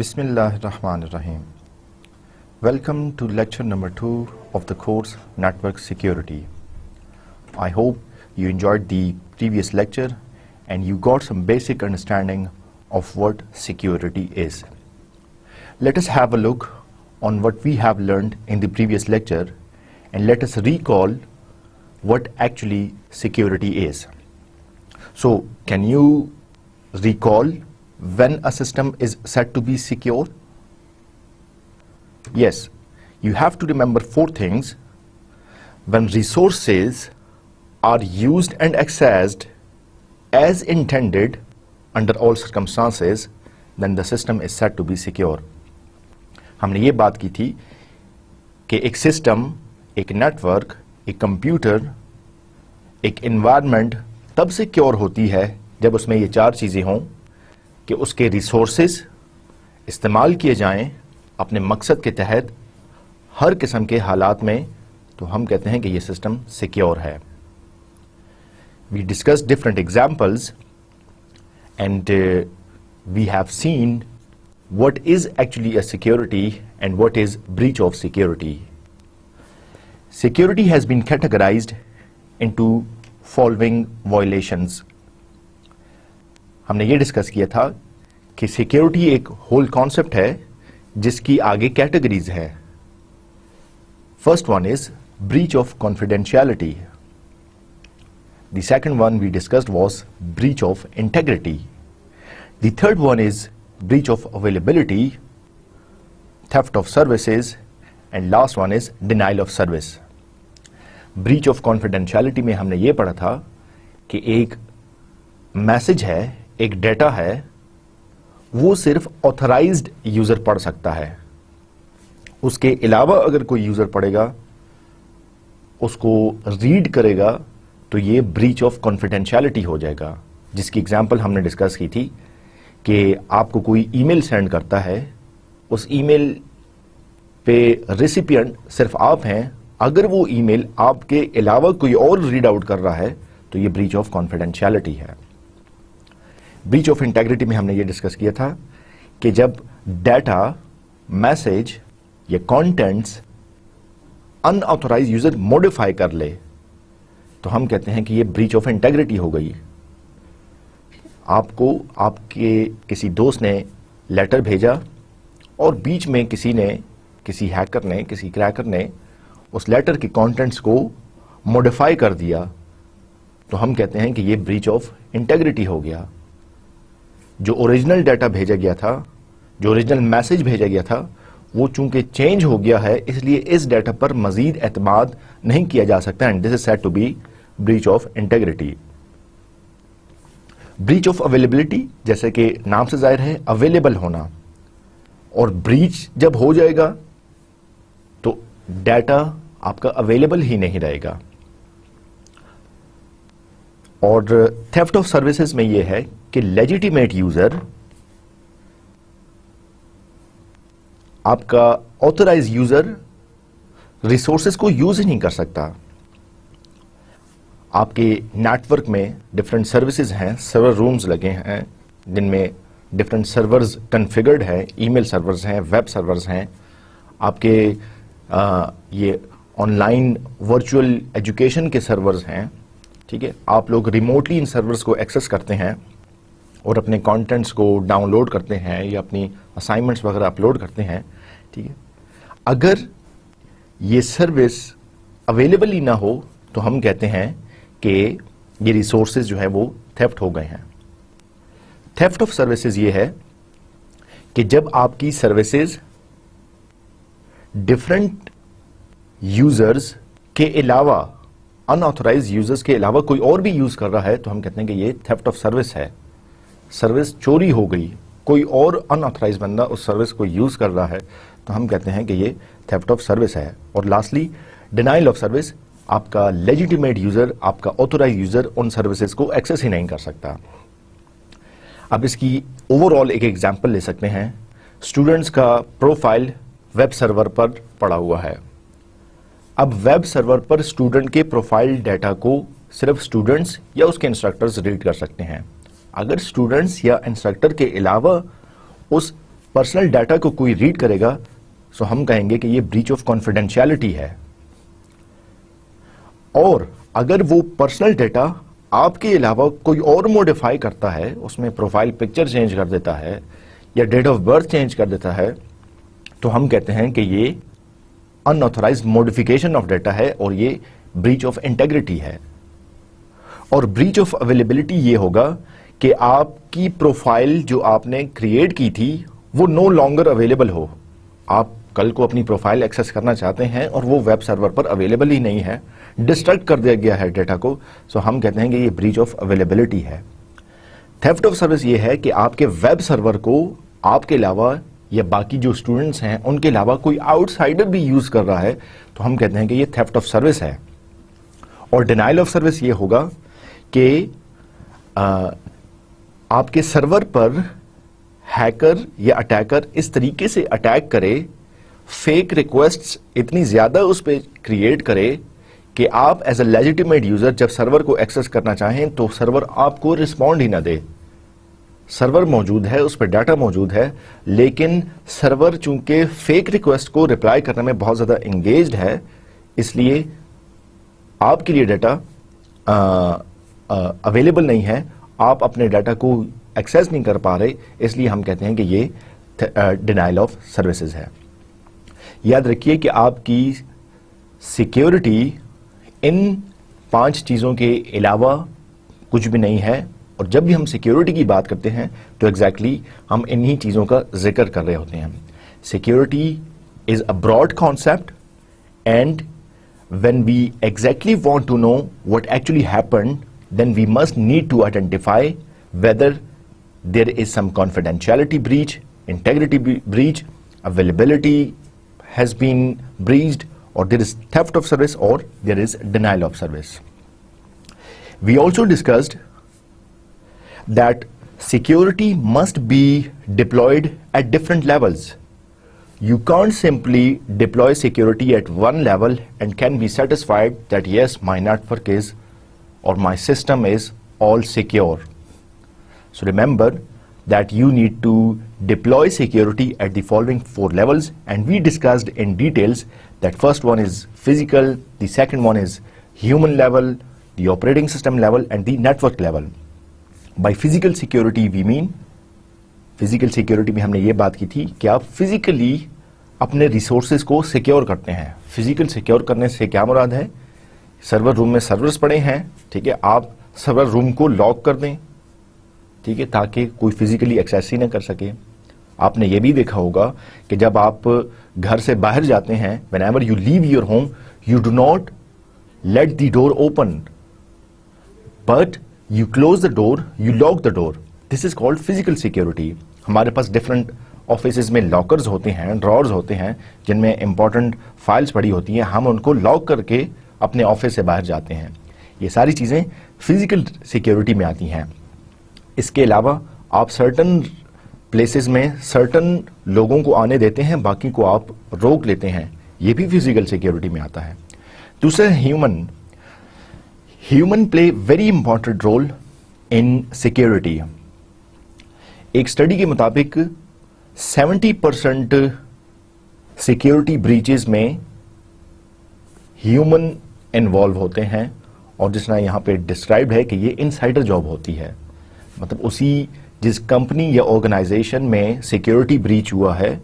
Bismillahirrahmanirrahim. Welcome to lecture number 2 of the course Network Security. I hope you enjoyed the previous lecture and you got some basic understanding of what security is. Let us have a look on what we have learned in the previous lecture and let us recall what actually security is. So, can you recall when a system is said to be secure? Yes, you have to remember 4 things. When resources are used and accessed as intended under all circumstances, then the system is said to be secure. हमने ये बात की थी कि एक system, एक network, एक computer, एक एनवायरनमेंट तब सिक्योर होती है जब उसमें ये 4 चीज़ें हों कि उसके रिसोर्सेज इस्तेमाल किए जाएं अपने मकसद के तहत हर किस्म के हालात में, तो हम कहते हैं कि ये सिस्टम सिक्योर है. We discussed different examples and we have seen what is actually a security and what is breach of security. Security has been categorized into following violations. हमने ये डिस्कस किया था कि सिक्योरिटी एक होल कॉन्सेप्ट है जिसकी आगे कैटेगरीज है. First one is breach of confidentiality. The second one we discussed was breach of integrity. The third one is breach of availability, theft of services and last one is denial of service. Breach of confidentiality में हमने ये पढ़ा था कि एक message है, एक data है, वो सिर्फ ऑथराइज्ड यूजर पढ़ सकता है. उसके अलावा अगर कोई यूजर पढ़ेगा, उसको रीड करेगा, तो ये ब्रीच ऑफ कॉन्फिडेंशियलिटी हो जाएगा. जिसकी एग्जांपल हमने डिस्कस की थी कि आपको कोई ईमेल सेंड करता है, उस ईमेल पे रेसिपिएंट सिर्फ आप हैं. अगर वो ईमेल आपके अलावा कोई और रीड आउट कर रहा है तो ये ब्रीच ऑफ कॉन्फिडेंशियलिटी है. ब्रीच ऑफ इंटेग्रिटी में हमने ये डिस्कस किया था कि जब डाटा, मैसेज या कंटेंट्स अनऑथराइज यूजर मॉडिफाई कर ले तो हम कहते हैं कि ये ब्रीच ऑफ इंटेग्रिटी हो गई. आपको आपके किसी दोस्त ने लेटर भेजा और बीच में किसी हैकर ने, किसी क्रैकर ने उस लेटर के कंटेंट्स को मॉडिफाई कर दिया, तो हम कहते हैं कि ये ब्रीच ऑफ इंटेग्रिटी हो गया. जो ओरिजिनल डाटा भेजा गया था, जो ओरिजिनल मैसेज भेजा गया था, वो चूंकि चेंज हो गया है, इसलिए इस डाटा पर मजीद एतमाद नहीं किया जा सकता. And this is said to be breach of integrity. Breach of availability, जैसे कि नाम से जाहिर है, अवेलेबल होना. और ब्रीच जब हो जाएगा तो डाटा आपका अवेलेबल ही नहीं रहेगा. और थेफ्ट ऑफ सर्विसेज में यह है कि लेजिटिमेट यूजर आपका ऑथराइज यूजर रिसोर्सेज को यूज ही नहीं कर सकता. आपके नेटवर्क में डिफरेंट सर्विसेज हैं, सर्वर रूम्स लगे हैं जिनमें डिफरेंट सर्वर्स कॉन्फ़िगर्ड है, ईमेल सर्वर्स हैं, वेब सर्वर्स हैं, आपके ये ऑनलाइन वर्चुअल एजुकेशन के सर्वर्स हैं. ठीक है, आप लोग रिमोटली इन सर्वर्स को एक्सेस करते हैं और अपने कंटेंट्स को डाउनलोड करते हैं या अपनी असाइनमेंट्स वगैरह अपलोड करते हैं. ठीक है, अगर ये सर्विस अवेलेबल ही ना हो तो हम कहते हैं कि ये रिसोर्सेज जो है वो थेफ्ट हो गए हैं. थेफ्ट ऑफ सर्विसेज ये है कि जब आपकी सर्विसेज डिफरेंट यूजर्स के अलावा, अनऑथराइज यूजर्स के अलावा कोई और भी यूज कर रहा है, तो हम कहते हैं कि ये थेफ्ट ऑफ सर्विस है. सर्विस चोरी हो गई, कोई और अनऑथराइज बंदा उस सर्विस को यूज कर रहा है, तो हम कहते हैं कि ये थेफ्ट ऑफ सर्विस है. और लास्टली डिनाइल ऑफ सर्विस, आपका लेजिटिमेट यूजर, आपका ऑथराइज यूजर उन सर्विसेज को एक्सेस ही नहीं कर सकता. अब इसकी ओवरऑल एक एग्जांपल ले सकते हैं. स्टूडेंट्स का प्रोफाइल वेब सर्वर पर पड़ा हुआ है. अब वेब सर्वर पर स्टूडेंट के प्रोफाइल डाटा को सिर्फ स्टूडेंट्स या उसके इंस्ट्रक्टर्स रीड कर सकते हैं. अगर स्टूडेंट्स या इंस्ट्रक्टर के अलावा उस पर्सनल डाटा को कोई रीड करेगा तो हम कहेंगे कि ये ब्रीच ऑफ कॉन्फिडेंशियलिटी है। और अगर वो पर्सनल डाटा आपके अलावा कोई और मॉडिफाई करता है, उसमें प्रोफाइल पिक्चर चेंज कर देता है या डेट ऑफ बर्थ चेंज कर देता है, तो हम कहते हैं कि ये अनऑथराइज्ड मॉडिफिकेशन ऑफ डाटा है और ये ब्रीच ऑफ इंटेग्रिटी है। और ब्रीच ऑफ अवेलेबिलिटी ये होगा कि आपकी प्रोफाइल जो आपने क्रिएट की थी वो नो लॉन्गर अवेलेबल हो। आप कल को अपनी प्रोफाइल एक्सेस करना चाहते हैं और वो वेब सर्वर पर अवेलेबल ही नहीं है, डिस्ट्रैक्ट कर दिया गया है डाटा को, सो हम कहते हैं कि ये ब्रीच ऑफ अवेलेबिलिटी है। थेफ्ट ऑफ सर्विस ये है कि आपके वेब सर्वर को आपके अलावा या बाकी जो स्टूडेंट्स हैं उनके अलावा कोई आउटसाइडर भी यूज कर रहा है, तो हम कहते हैं कि ये थेफ्ट ऑफ सर्विस है। और डिनाइल ऑफ सर्विस ये होगा कि आपके सर्वर पर हैकर या अटैकर इस तरीके से अटैक करे, फेक रिक्वेस्ट्स इतनी ज्यादा उस पर क्रिएट करे कि आप एज अ लेजिटिमेट यूजर जब सर्वर को एक्सेस करना चाहें तो सर्वर आपको रिस्पॉन्ड ही ना दे। सर्वर मौजूद है, उस पर डाटा मौजूद है, लेकिन सर्वर चूंकि फेक रिक्वेस्ट को रिप्लाई करने में बहुत ज्यादा एंगेज्ड है, इसलिए आपके लिए डाटा अवेलेबल नहीं है, आप अपने डाटा को एक्सेस नहीं कर पा रहे, इसलिए हम कहते हैं कि ये डिनाइल ऑफ सर्विसेज है। याद रखिए कि आपकी सिक्योरिटी इन 5 चीजों के अलावा कुछ भी नहीं है, और जब भी हम सिक्योरिटी की बात करते हैं तो एग्जैक्टली हम इन्हीं चीजों का जिक्र कर रहे होते हैं। Security is a broad concept and when we exactly want to know what actually happened, then we must need to identify whether there is some confidentiality breach, integrity breach, availability has been breached, or there is theft of service, or there is denial of service. We also discussed that security must be deployed at different levels. You can't simply deploy security at one level and can be satisfied that yes, my network is or my system is all secure. So remember that you need to deploy security at the following 4 levels, and we discussed in details that first one is physical, the second one is human level, the operating system level, and the network level. By physical security we mean, physical security में हमने ये बात की थी कि आप physically अपने resources को सिक्योर करते हैं। फिजिकल सिक्योर करने से क्या मुराद है? सर्वर रूम में सर्वर्स पड़े हैं, ठीक है, आप सर्वर रूम को लॉक कर दें, ठीक है, ताकि कोई फिजिकली एक्सेस ही ना कर सके। आपने ये भी देखा होगा कि जब आप घर से बाहर जाते हैं, whenever you leave your home, you do not let the door open, but you close the door, you lock the door. This is called physical security. हमारे पास डिफरेंट ऑफिसेज में लॉकर्स होते हैं, ड्रॉर्स होते हैं, जिनमें इंपॉर्टेंट फाइल्स पड़ी होती हैं, हम उनको लॉक करके अपने ऑफिस से बाहर जाते हैं। ये सारी चीज़ें फिजिकल सिक्योरिटी में आती हैं। इसके अलावा आप सर्टन प्लेसेस में सर्टन लोगों को आने देते हैं, बाकी को आप रोक लेते हैं, ये भी फिजिकल सिक्योरिटी में आता है। दूसरा human play very important role in security. एक स्टडी के मुताबिक 70% सिक्योरिटी ब्रीचेस में ह्यूमन इन्वॉल्व होते हैं, और जिसना यहाँ पे डिस्क्राइब्ड है कि ये इनसाइडर जॉब होती है, मतलब उसी जिस कंपनी या ऑर्गेनाइजेशन में सिक्योरिटी ब्रीच हुआ है,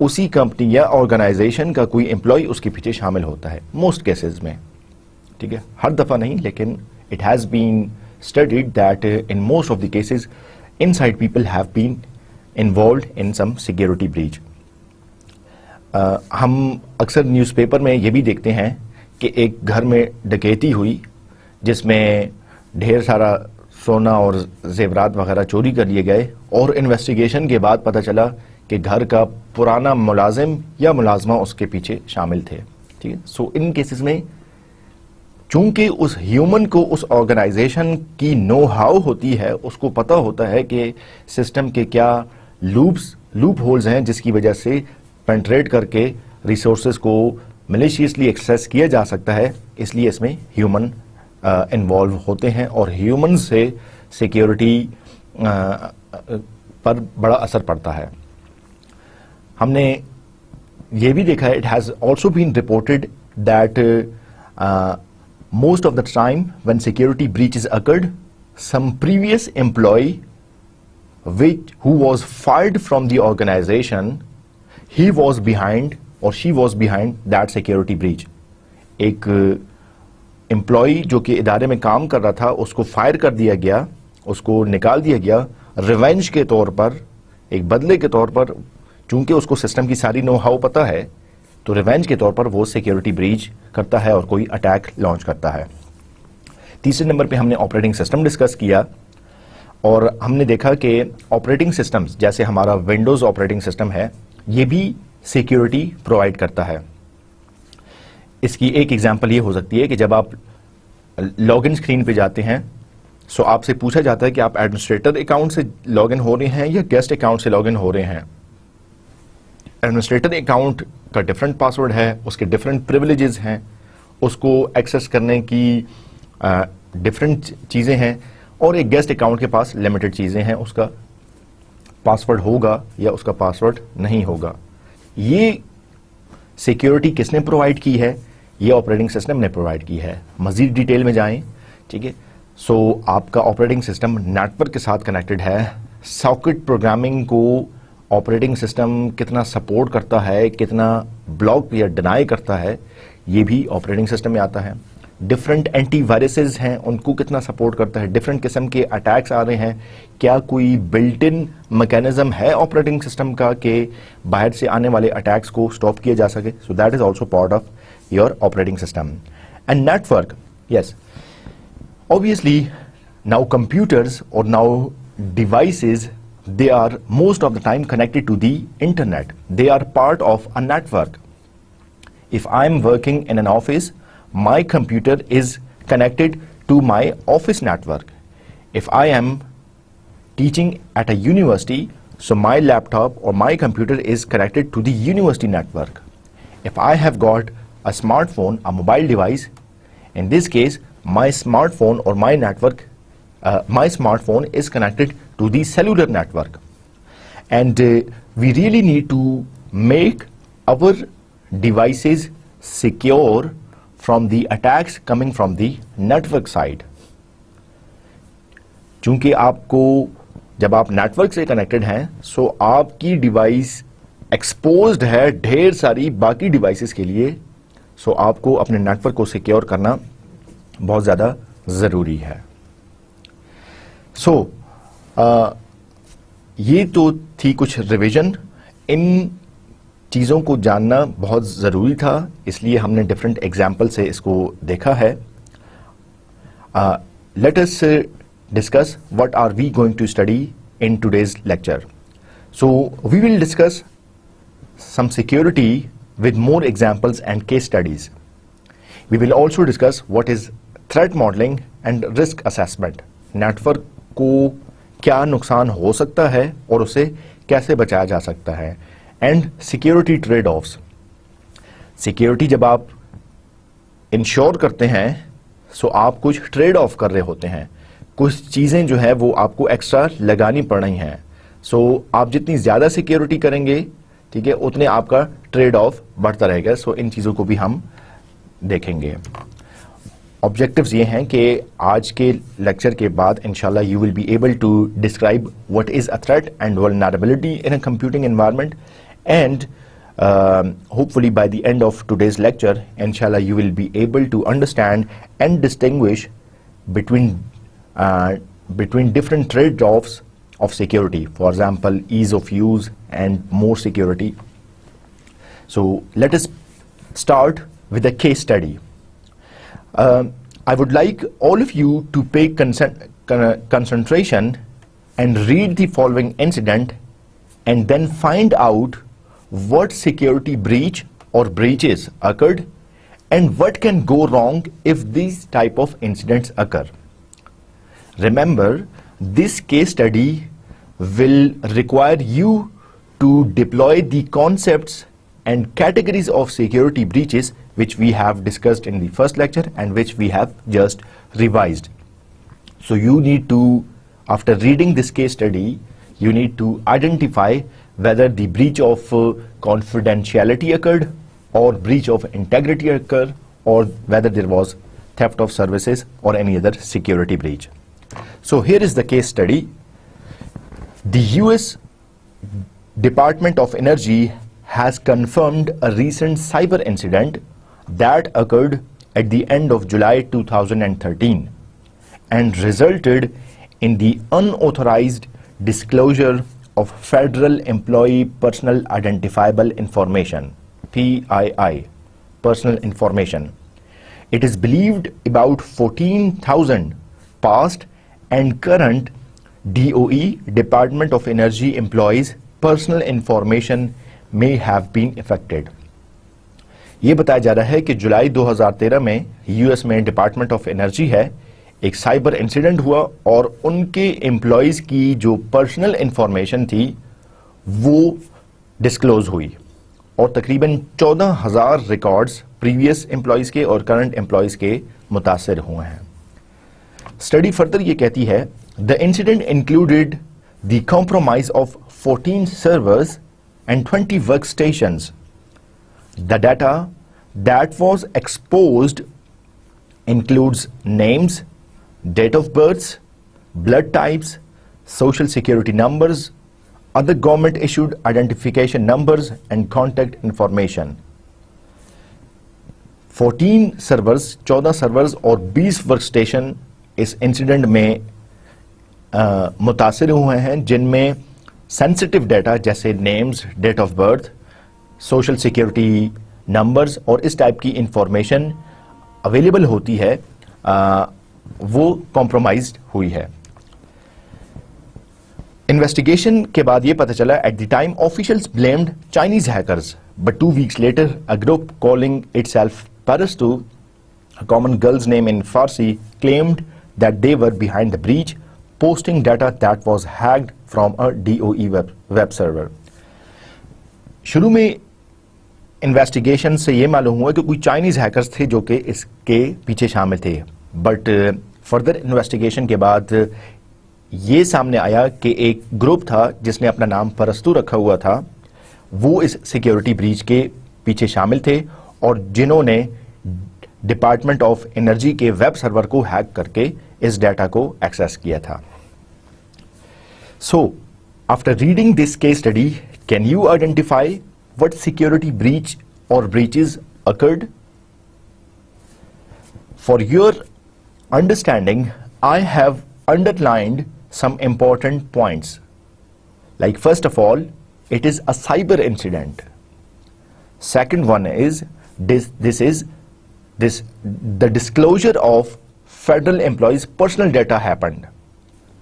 उसी कंपनी या ऑर्गेनाइजेशन का कोई एम्प्लॉय उसके पीछे शामिल होता है मोस्ट केसेस में, ठीक है, हर दफा नहीं, लेकिन it has been studied that in most of the cases inside people have been involved in some security breach. हम अक्सर न्यूज़पेपर में ये भी देखते हैं कि एक घर में डकैती हुई जिसमें ढेर सारा सोना और जेवरात वगैरह चोरी कर लिए गए, और इन्वेस्टिगेशन के बाद पता चला कि घर का पुराना मुलाजिम या मुलाजमा उसके पीछे शामिल थे, ठीक है। सो इन केसेस में चूंकि उस ह्यूमन को उस ऑर्गेनाइजेशन की नो हाउ होती है, उसको पता होता है कि सिस्टम के क्या लूप होल्स हैं जिसकी वजह से पेंट्रेट करके रिसोर्सेज को मलिशियसली एक्सेस किया जा सकता है, इसलिए इसमें ह्यूमन इन्वॉल्व होते हैं, और ह्यूमन से सिक्योरिटी पर बड़ा असर पड़ता है। हमने ये भी देखा है, it has also been reported that most of the time when security breaches occurred, some previous employee who was fired from the organization, he was behind or she was behind that security breach. एक employee जो कि इदारे में काम कर रहा था, उसको फायर कर दिया गया, उसको निकाल दिया गया रिवेंज के तौर पर, एक बदले के तौर पर. चूंकि उसको सिस्टम की सारी नो हाउ पता है, तो रिवेंज के तौर पर वो सिक्योरिटी ब्रीच करता है और कोई अटैक लॉन्च करता है. तीसरे नंबर पे हमने ऑपरेटिंग सिस्टम डिस्कस किया और हमने देखा कि ऑपरेटिंग सिस्टम्स जैसे हमारा विंडोज ऑपरेटिंग सिस्टम है, ये भी सिक्योरिटी प्रोवाइड करता है. इसकी एक एग्जांपल ये हो सकती है कि जब आप लॉगिन स्क्रीन पे जाते हैं, सो आपसे पूछा जाता है कि आप एडमिनिस्ट्रेटर अकाउंट से लॉगिन हो रहे हैं या गेस्ट अकाउंट से लॉगिन हो रहे हैं. एडमिनिस्ट्रेटर अकाउंट का डिफरेंट पासवर्ड है, उसके डिफरेंट प्रिविलेजेस हैं, उसको एक्सेस करने की डिफरेंट चीज़ें हैं, और एक गेस्ट अकाउंट के पास लिमिटेड चीज़ें हैं, उसका पासवर्ड होगा या उसका पासवर्ड नहीं होगा. ये सिक्योरिटी किसने प्रोवाइड की है? ये ऑपरेटिंग सिस्टम ने प्रोवाइड की है. मज़ीद डिटेल में जाएं, ठीक है. सो आपका ऑपरेटिंग सिस्टम नेटवर्क के साथ कनेक्टेड है. सॉकेट प्रोग्रामिंग को ऑपरेटिंग सिस्टम कितना सपोर्ट करता है, कितना ब्लॉक या डिनाई करता है, ये भी ऑपरेटिंग सिस्टम में आता है. डिफरेंट एंटीवायरसेस हैं, उनको कितना सपोर्ट करता है. डिफरेंट किस्म के अटैक्स आ रहे हैं, क्या कोई बिल्ट इन मैकेनिज्म है ऑपरेटिंग सिस्टम का कि बाहर से आने वाले अटैक्स को स्टॉप किया जा सके. So that is also part of your operating system. And network, yes, obviously now computers or now devices, they are most of the time connected to the internet. They are part of a network. If I'm working in an office, my computer is connected to my office network. If I am teaching at a university, so my laptop or my computer is connected to the university network. If I have got a smartphone, a mobile device, in this case my smartphone or my network, my smartphone is connected to the cellular network. And we really need to make our devices secure from the attacks coming from the network side. चूंकि आपको जब आप network से connected हैं, सो आपकी device exposed है ढेर सारी बाकी डिवाइसेस के लिए. सो आपको अपने नेटवर्क को सिक्योर करना बहुत ज़्यादा ज़रूरी है. सो ये तो थी कुछ रिवीजन. इन चीज़ों को जानना बहुत ज़रूरी था, इसलिए हमने डिफरेंट एग्जाम्पल से इसको देखा है. Let us discuss what are we going to study in today's lecture. So we will discuss some security with more examples and case studies. We will also discuss what is threat modeling and risk assessment. Network को क्या नुकसान हो सकता है और उसे कैसे बचाया जा सकता है. And security trade offs. Security जब आप इंश्योर करते हैं, सो आप कुछ ट्रेड ऑफ कर रहे होते हैं, कुछ चीज़ें जो है वो आपको एक्स्ट्रा लगानी पड़ रही हैं. सो आप जितनी ज़्यादा सिक्योरिटी करेंगे, ठीक है, उतने आपका ट्रेड ऑफ बढ़ता रहेगा. सो इन चीज़ों को भी हम देखेंगे. ऑब्जेक्टिव्स ये हैं कि आज के लेक्चर के बाद इंशाल्लाह you will be able to describe what is a threat and vulnerability in a computing environment. And hopefully by the end of today's lecture, inshallah you will be able to understand and distinguish between different trade-offs of security. For example, ease of use and more security. So let us start with a case study. I would like all of you to pay concentration and read the following incident and then find out what security breach or breaches occurred and what can go wrong if these type of incidents occur. Remember, this case study will require you to deploy the concepts and categories of security breaches which we have discussed in the first lecture and which we have just revised. So you need to, after reading this case study, you need to identify whether the breach of confidentiality occurred or breach of integrity occurred, or whether there was theft of services or any other security breach. So here is the case study. The US Department of Energy has confirmed a recent cyber incident that occurred at the end of July 2013 and resulted in the unauthorized disclosure of Federal Employee Personal Identifiable Information, PII, personal information. It is believed about 14,000 past and current DOE, Department of Energy employees' personal information may have been affected. یہ بتایا جا رہا ہے کہ جولائی 2013 میں US میں department of energy ہے، ایک سائبر انسیڈنٹ ہوا اور ان کے امپلائیز کی جو پرسنل انفارمیشن تھی وہ ڈسکلوز ہوئی اور تقریباً 14,000 ریکارڈز پریویس امپلائیز کے اور کرنٹ امپلائیز کے متاثر ہوئے ہیں. اسٹڈی فردر یہ کہتی ہے the incident included the compromise of 14 servers and 20 workstations. The data that was exposed includes names, date of births, blood types, social security numbers, other government issued identification numbers and contact information. 14 servers, 14 servers اور 20 work station اس incident میں متاثر ہوئے ہیں، جن میں sensitive data جیسے names, date of birth, social security numbers اور اس ٹائپ کی انفارمیشن اویلیبل ہوتی ہے، وہ کمپرومائزڈ ہوئی ہے. انویسٹیگیشن کے بعد یہ پتہ چلا at the time officials blamed Chinese hackers but 2 weeks later a group calling itself Parastu, a common girl's name in Farsi, claimed that they were behind the breach, posting data that was hacked from a DOE web server. شروع میں investigation سے یہ معلوم ہوا کہ کوئی Chinese hackers تھے جو کہ اس کے پیچھے شامل تھے، بٹ فردر انویسٹیگیشن کے بعد یہ سامنے آیا کہ ایک گروپ تھا جس نے اپنا نام پرستو رکھا ہوا تھا، وہ اس سیکیورٹی بریچ کے پیچھے شامل تھے اور جنہوں نے ڈپارٹمنٹ آف انرجی کے ویب سرور کو ہیک کر کے اس ڈیٹا کو ایکسیس کیا تھا. So after reading this case study can you identify what security breach or breaches occurred? For your understanding, I have underlined some important points. Like, first of all, it is a cyber incident. Second one is the disclosure of federal employees' personal data happened.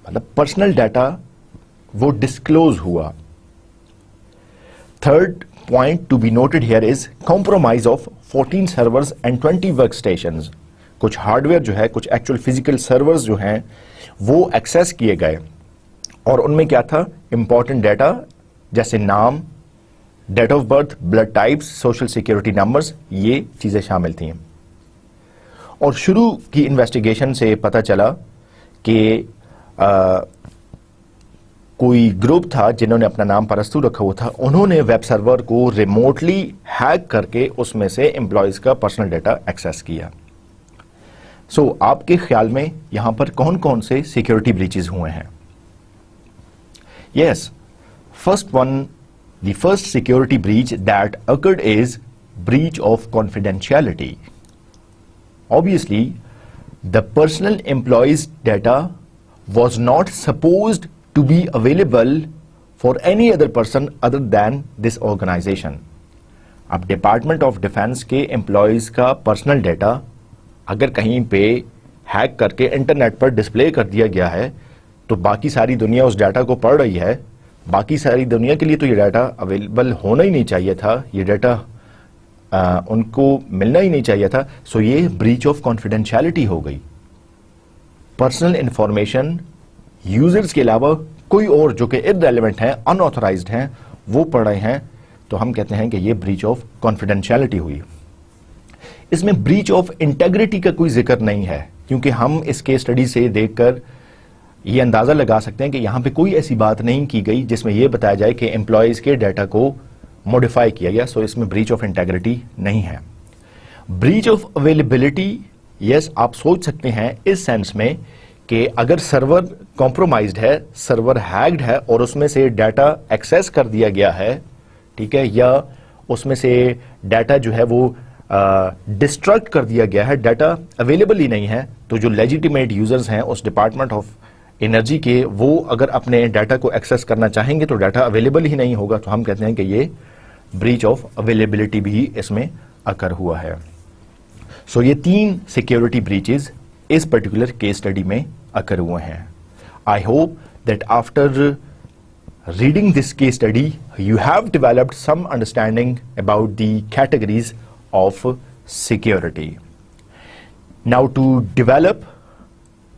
मतलब personal data वो disclose हुआ. Third point to be noted here is compromise of 14 servers and 20 workstations. کچھ hard where جو ہے، کچھ actual physical servers جو ہیں وہ ایکسیس کیے گئے اور ان میں کیا تھا، امپورٹنٹ ڈیٹا جیسے نام، date of birth, blood types, social security numbers, یہ چیزیں شامل تھیں. اور شروع کی انویسٹیگیشن سے پتہ چلا کہ کوئی گروپ تھا جنہوں نے اپنا نام پرستو رکھا ہوا تھا، انہوں نے ویب سرور کو ریموٹلی ہیک کر کے اس میں سے امپلائیز کا پرسنل ڈیٹا ایکسیس کیا. سو آپ کے خیال میں یہاں پر کون کون سے سیکیورٹی بریچز ہوئے ہیں؟ Yes, first one, the first security breach that occurred is breach of confidentiality. Obviously, the personal employee's data was not supposed to be available for any other person other than this organization. اب department of defence کے employees کا personal data اگر کہیں پہ hack کر کے internet پر display کر دیا گیا ہے تو باقی ساری دنیا اس ڈیٹا کو پڑھ رہی ہے. باقی ساری دنیا کے لیے تو یہ ڈیٹا اویلیبل ہونا ہی نہیں چاہیے تھا، یہ ڈیٹا ان کو ملنا ہی نہیں چاہیے تھا. سو یہ بریچ آف کانفیڈینشیلٹی ہو گئی. پرسنل انفارمیشن یوزرز کے علاوہ کوئی اور جو کہ ارریلیونٹ ہیں، ان آتھورائزڈ ہیں، وہ پڑھ رہے ہیں، تو ہم کہتے ہیں کہ یہ بریچ آف کانفیڈینشیلٹی ہوئی. اس میں بریچ آف انٹیگریٹی کا کوئی ذکر نہیں ہے کیونکہ ہم اس کے اسٹڈی سے دیکھ کر یہ اندازہ لگا سکتے ہیں کہ یہاں پہ کوئی ایسی بات نہیں کی گئی جس میں یہ بتایا جائے کہ امپلائیز کے ڈیٹا کو موڈیفائی کیا گیا، سو اس میں بریچ آف انٹیگریٹی نہیں ہے. بریچ آف اویلیبلٹی، یس آپ سوچ سکتے ہیں اس سینس میں کہ اگر سرور کمپرومائزڈ ہے، سرور ہیکڈ ہے اور اس میں سے ڈیٹا ایکسیس کر دیا گیا ہے، ٹھیک ہے، یا اس میں سے ڈیٹا جو ہے وہ ڈسٹرکٹ کر دیا گیا ہے، ڈیٹا اویلیبل ہی نہیں ہے، تو جو لیجیٹیمیٹ یوزرز ہیں اس ڈپارٹمنٹ آف انرجی کے، وہ اگر اپنے ڈیٹا کو ایکسیس کرنا چاہیں گے تو ڈیٹا اویلیبل ہی نہیں ہوگا، تو ہم کہتے ہیں کہ یہ بریچ آف اویلیبلٹی بھی اس میں اکر ہوا ہے. سو یہ 3 سیکیورٹی بریچز اس پرٹیکولر کیس اسٹڈی میں اکر ہوئے ہیں. I hope that after reading this case study, you have developed some understanding about the categories of security. Now, to develop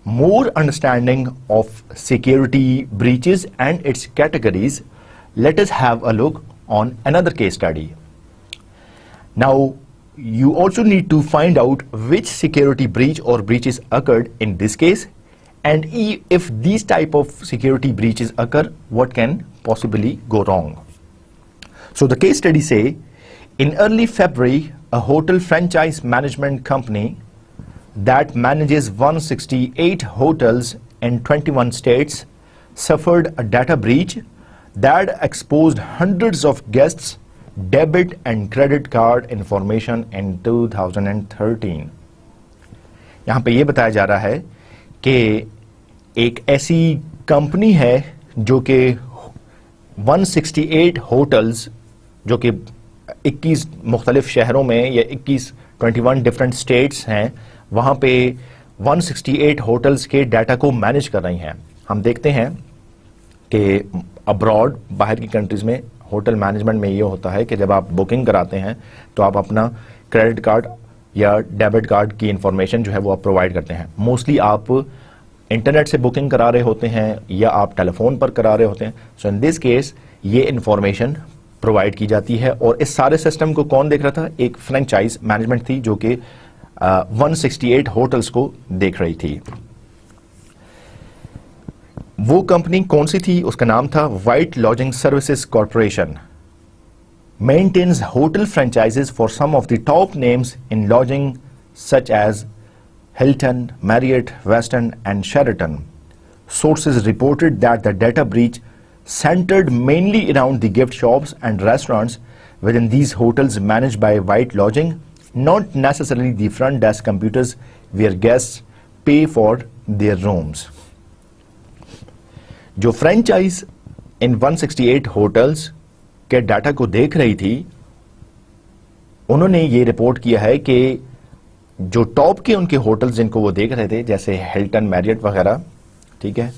more understanding of security breaches and its categories, let us have a look on another case study. Now, you also need to find out which security breach or breaches occurred in this case, and if these type of security breaches occur, what can possibly go wrong. So the case study say, in early February, a hotel franchise management company that manages 168 hotels in 21 states suffered a data breach that exposed hundreds of guests' debit and credit card information in 2013. یہاں پہ یہ بتایا جا رہا ہے کہ ایک ایسی کمپنی ہے جو کہ 168 ہوٹلز، جو کہ 21 مختلف شہروں میں یا 21 ڈفرینٹ اسٹیٹس ہیں، وہاں پہ 168 ہوٹلز کے ڈیٹا کو مینیج کر رہی ہیں. ہم دیکھتے ہیں کہ ابراڈ، باہر کی کنٹریز میں ہوٹل مینجمنٹ میں یہ ہوتا ہے کہ جب آپ بکنگ کراتے ہیں تو آپ اپنا کریڈٹ کارڈ یا ڈیبٹ کارڈ کی انفارمیشن جو ہے وہ آپ پرووائڈ کرتے ہیں. موسٹلی آپ انٹرنیٹ سے بکنگ کرا رہے ہوتے ہیں یا آپ ٹیلی فون پر کرا رہے ہوتے ہیں. سو ان دس کیس یہ انفارمیشن پرووائڈ کی جاتی ہے، اور اس سارے سسٹم کو کون دیکھ رہا تھا؟ ایک فرینچائز مینجمنٹ تھی جو کہ 168 ہوٹلز کو دیکھ رہی تھی. وہ کمپنی کون سی تھی؟ اس کا نام تھا white lodging services corporation. Maintains hotel franchises for some of the top names in lodging such as Hilton, Marriott, Westin, and Sheraton. Sources reported that the data breach centered mainly around the gift shops and restaurants within these hotels managed by White Lodging, not necessarily the front desk computers where guests pay for their rooms. جو franchise ان 168 hotels کے data کو دیکھ رہی تھی، انہوں نے یہ report کیا ہے کہ جو ٹاپ کے ان کے ہوٹل جن کو وہ دیکھ رہے تھے، جیسے ہلٹن، میریٹ وغیرہ، ٹھیک ہے،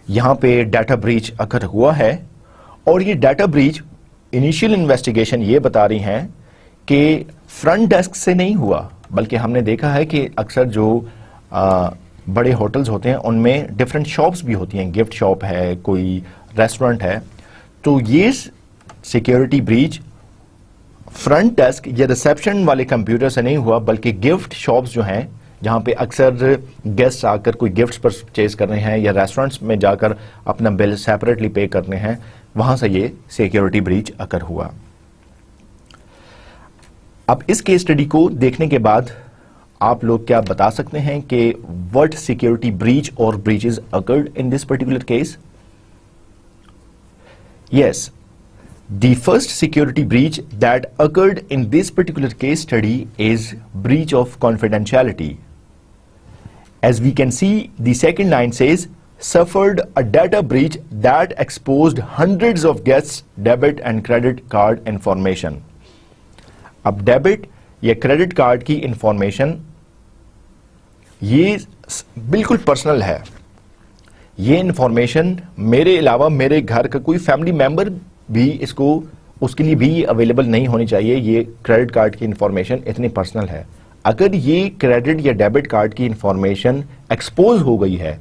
یہاں پہ ڈیٹا بریچ اکر ہوا ہے. اور یہ ڈیٹا بریچ انیشیل انویسٹیگیشن یہ بتا رہی ہیں کہ فرنٹ ڈیسک سے نہیں ہوا، بلکہ ہم نے دیکھا ہے کہ اکثر جو بڑے ہوٹلز ہوتے ہیں ان میں ڈفرینٹ شاپس بھی ہوتی ہیں، گفٹ شاپ ہے، کوئی ریسٹورنٹ ہے. تو یہ سیکیورٹی بریچ فرنٹ ڈیسک یا ریسیپشن والے کمپیوٹر سے نہیں ہوا، بلکہ گفٹ شاپس جو ہیں جہاں پہ اکثر گیسٹ آ کر کوئی گفٹس پرچیز کر رہے ہیں یا ریسٹورنٹس میں جا کر اپنا بل سیپریٹلی پے کرنے ہیں، وہاں سے یہ سیکیورٹی بریچ اکر ہوا. اب اس کیس اسٹڈی کو دیکھنے کے بعد آپ لوگ کیا بتا سکتے ہیں کہ what security breach or breaches occurred in this particular case? Yes, the first security breach that occurred in this particular case study is breach of confidentiality. As we can see, the second line says, suffered a data breach that exposed hundreds of guests' debit and credit card information. اب debit یا credit card کی information یہ بالکل personal ہے. یہ information میرے علاوہ میرے گھر کا کوئی فیملی ممبر بھی اس کے لیے بھی اویلیبل نہیں ہونی چاہیے. یہ کریڈٹ کارڈ کی انفارمیشن اتنی پرسنل ہے. اگر یہ کریڈٹ یا ڈیبٹ کارڈ کی انفارمیشن ایکسپوز ہو گئی ہے،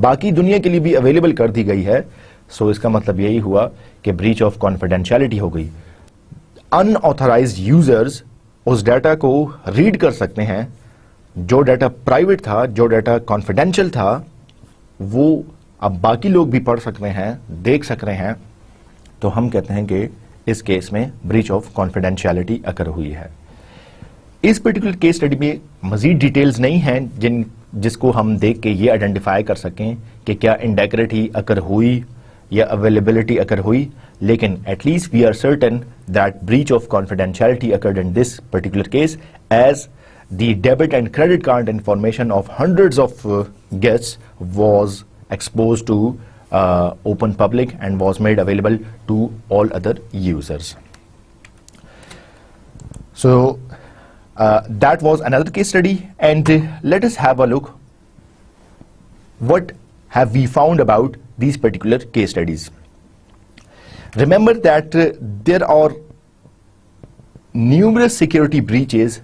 باقی دنیا کے لیے بھی اویلیبل کر دی گئی ہے، سو اس کا مطلب یہی ہوا کہ بریچ آف کانفیڈینشیلٹی ہو گئی. ان آتھورائزڈ یوزرز اس ڈیٹا کو ریڈ کر سکتے ہیں. جو ڈیٹا پرائیویٹ تھا، جو ڈیٹا کانفیڈینشیل تھا، وہ اب باقی لوگ بھی پڑھ سک رہے ہیں, دیکھ سک رہے ہیں, تو ہم کہتے ہیں کہ اس کیس میں بریچ آف کانفیڈینشیلٹی اکر ہوئی ہے. اس پرٹیکولر کیس اسٹڈی میں مزید ڈیٹیلز نہیں ہیں جس کو ہم دیکھ کے یہ آئیڈینٹیفائی کر سکیں کہ کیا انڈیکریٹی اکر ہوئی یا اویلیبلٹی اکر ہوئی, لیکن at least we are certain that breach of confidentiality occurred in this particular case as the debit and credit card information of hundreds of guests was exposed to open public and was made available to all other users. So that was another case study, and let us have a look what have we found about these particular case studies. Remember that there are numerous security breaches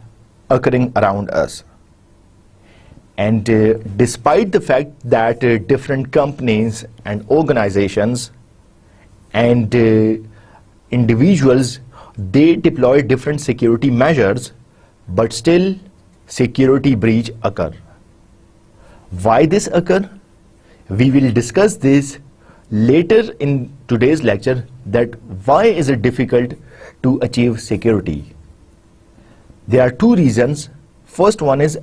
occurring around us, and despite the fact that different companies and organizations and individuals, they deploy different security measures, but still security breach occur. Why this occur? We will discuss this later in today's lecture, that why is it difficult to achieve security. There are two reasons. First one is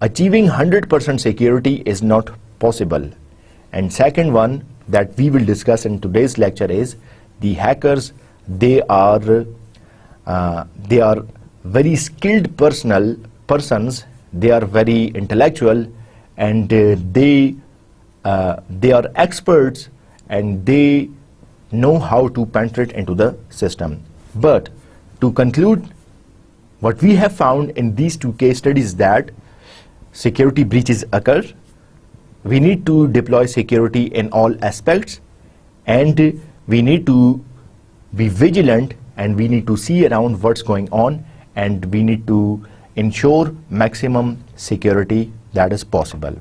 achieving 100% security is not possible. And second one that we will discuss in today's lecture is the hackers, they are very skilled persons, they are very intellectual, and they are experts, and they know how to penetrate into the system. But to conclude, what we have found in these two case studies that security breaches occur, we need to deploy security in all aspects, and we need to be vigilant, and we need to see around what's going on, and we need to ensure maximum security that is possible.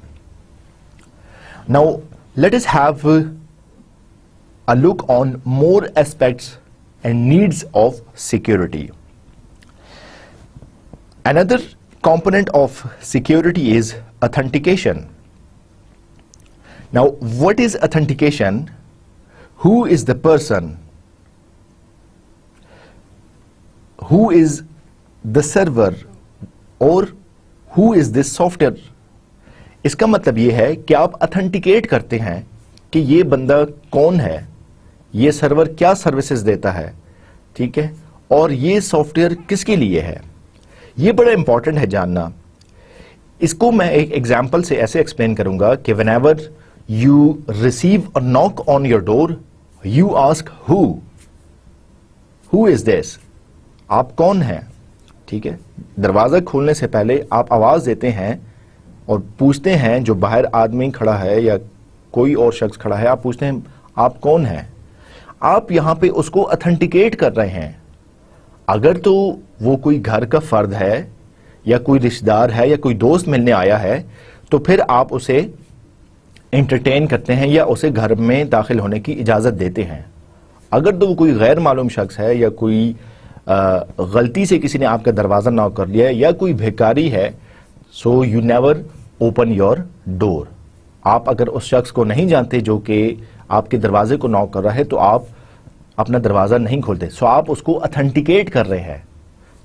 Now let us have a look on more aspects and needs of security. Another component of security is authentication. Now, what is authentication? Who is the person? Who is the server? Or who is this software? इसका मतलब ये है कि आप authenticate करते हैं कि ये बंदा कौन है, ये सर्वर क्या सर्विसेज देता है, ठीक है, और ये सॉफ्टवेयर किसके लिए है. ये बड़ा इंपॉर्टेंट है जानना. इसको मैं एक एग्जांपल से ऐसे एक्सप्लेन करूंगा कि whenever you receive a knock on your door, you ask who is this, आप कौन हैं, ठीक है. दरवाजा खोलने से पहले आप आवाज देते हैं और पूछते हैं, जो बाहर आदमी खड़ा है या कोई और शख्स खड़ा है, आप पूछते हैं आप कौन हैं. आप यहां पे उसको ऑथेंटिकेट कर रहे हैं. अगर तो वो कोई घर का फर्द है या कोई रिश्तेदार है या कोई दोस्त मिलने आया है, तो फिर आप उसे एंटरटेन करते हैं या उसे घर में दाखिल होने की इजाज़त देते हैं. अगर तो वो कोई गैर मालूम शख्स है या कोई गलती से किसी ने आपका दरवाज़ा नॉक कर लिया है या कोई भिखारी है, so you never open your door. आप अगर उस शख्स को नहीं जानते जो कि आपके दरवाजे को नॉक कर रहा है, तो आप अपना दरवाज़ा नहीं खोलते. सो आप उसको ऑथेंटिकेट कर रहे हैं.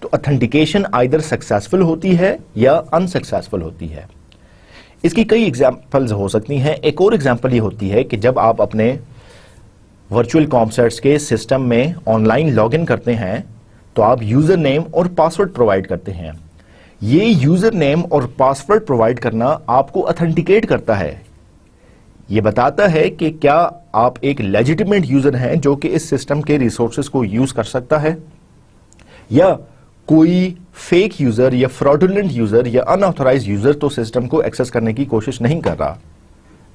तो ऑथेंटिकेशन आइदर सक्सेसफुल होती है या अनसक्सेसफुल होती है. इसकी कई एग्जांपल्स हो सकती हैं. एक और एग्जांपल ये होती है कि जब आप अपने वर्चुअल कॉन्सर्ट्स के सिस्टम में ऑनलाइन लॉगिन करते हैं, तो आप यूज़र नेम और पासवर्ड प्रोवाइड करते हैं. ये यूज़र नेम और पासवर्ड प्रोवाइड करना आपको ऑथेंटिकेट करता है. ये बताता है कि क्या आप एक लेजिटिमेट यूज़र हैं जो कि इस सिस्टम के रिसोर्सेज को यूज़ कर सकता है, या कोई फेक यूज़र या फ्रॉडुलेंट यूज़र या अनऑथराइज्ड यूज़र तो सिस्टम को एक्सेस करने की कोशिश नहीं कर रहा.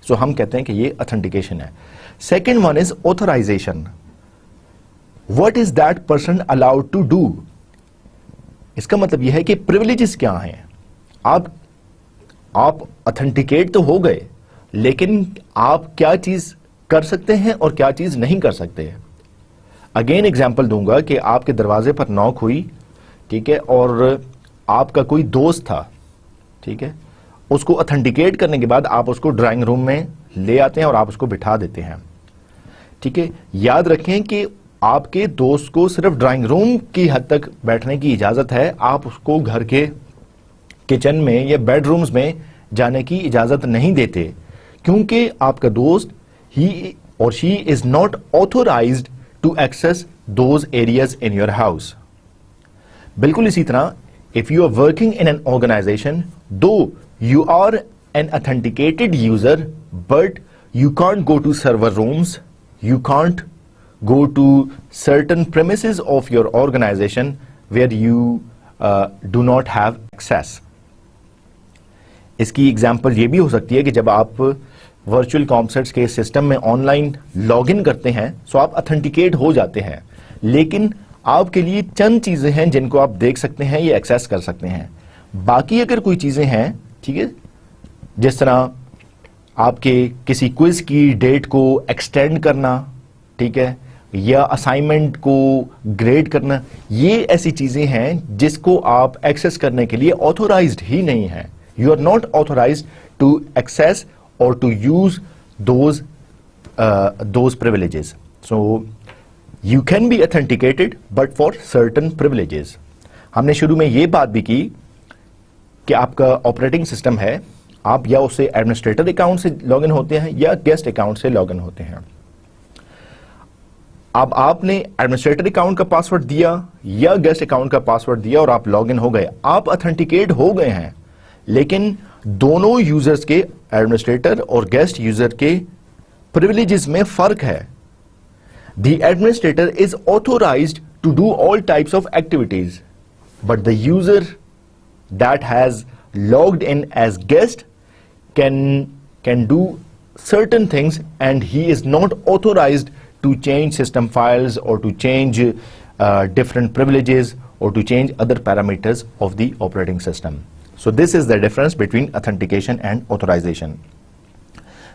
सो हम कहते हैं कि ये ऑथेंटिकेशन है. Second one is authorization. What is that person allowed to do. इसका मतलब यह है कि प्रिविलेजेस क्या हैं. आप ऑथेंटिकेट तो हो गए, लेकिन आप क्या चीज कर सकते हैं और क्या चीज नहीं कर सकते हैं. अगेन एग्जांपल दूंगा कि आपके दरवाजे पर नॉक हुई, ठीक है, और आपका कोई दोस्त था, ठीक है, उसको ऑथेंटिकेट करने के बाद आप उसको ड्राइंग रूम में لے آتے ہیں اور آپ اس کو بٹھا دیتے ہیں. ٹھیک ہے, یاد رکھیں کہ آپ کے دوست کو صرف ڈرائنگ روم کی حد تک بیٹھنے کی اجازت ہے, آپ اس کو گھر کے کچن میں یا بیڈ رومز میں جانے کی اجازت نہیں دیتے, کیونکہ آپ کا دوست ہی اور she is not authorised to access those areas in your house. بالکل اسی طرح if you are working in an organization, though you are an authenticated user, but you can't go to server rooms, you can't go to certain premises of your organization where you do not have access. اس کی example یہ بھی ہو سکتی ہے کہ جب آپ virtual concerts کے system میں آن لائن لاگ ان کرتے ہیں سو آپ اتھینٹیکیٹ ہو جاتے ہیں, لیکن آپ کے لیے چند چیزیں ہیں جن کو آپ دیکھ سکتے ہیں یا ایکسیس کر سکتے ہیں. باقی اگر کوئی چیزیں ہیں, ٹھیک ہے, جس طرح آپ کے کسی کوئز کی ڈیٹ کو ایکسٹینڈ کرنا, ٹھیک ہے, یا اسائنمنٹ کو گریڈ کرنا, یہ ایسی چیزیں ہیں جس کو آپ ایکسیس کرنے کے لیے آتھورائزڈ ہی نہیں ہیں. You are not authorised to access اور to use those privileges. So You can be authenticated but for certain privileges. ہم نے شروع میں یہ بات بھی کی کہ آپ کا آپریٹنگ سسٹم ہے, آپ یا اسے ایڈمنسٹریٹر اکاؤنٹ سے لاگ ان ہوتے ہیں یا گیسٹ اکاؤنٹ سے لاگ ان ہوتے ہیں. اب آپ نے ایڈمنسٹریٹر اکاؤنٹ کا پاسورڈ دیا یا گیسٹ اکاؤنٹ کا پاسورڈ دیا اور آپ لاگ ان ہو گئے, آپ اتھینٹیکیٹ ہو گئے ہیں, لیکن دونوں یوزرز کے, ایڈمنسٹریٹر اور گیسٹ یوزر کے پریویلیجز میں فرق ہے. The administrator is authorized to do all types of activities, but the user that has logged in as guest can do certain things, and he is not authorized to change system files or to change different privileges or to change other parameters of the operating system. So this is the difference between authentication and authorization.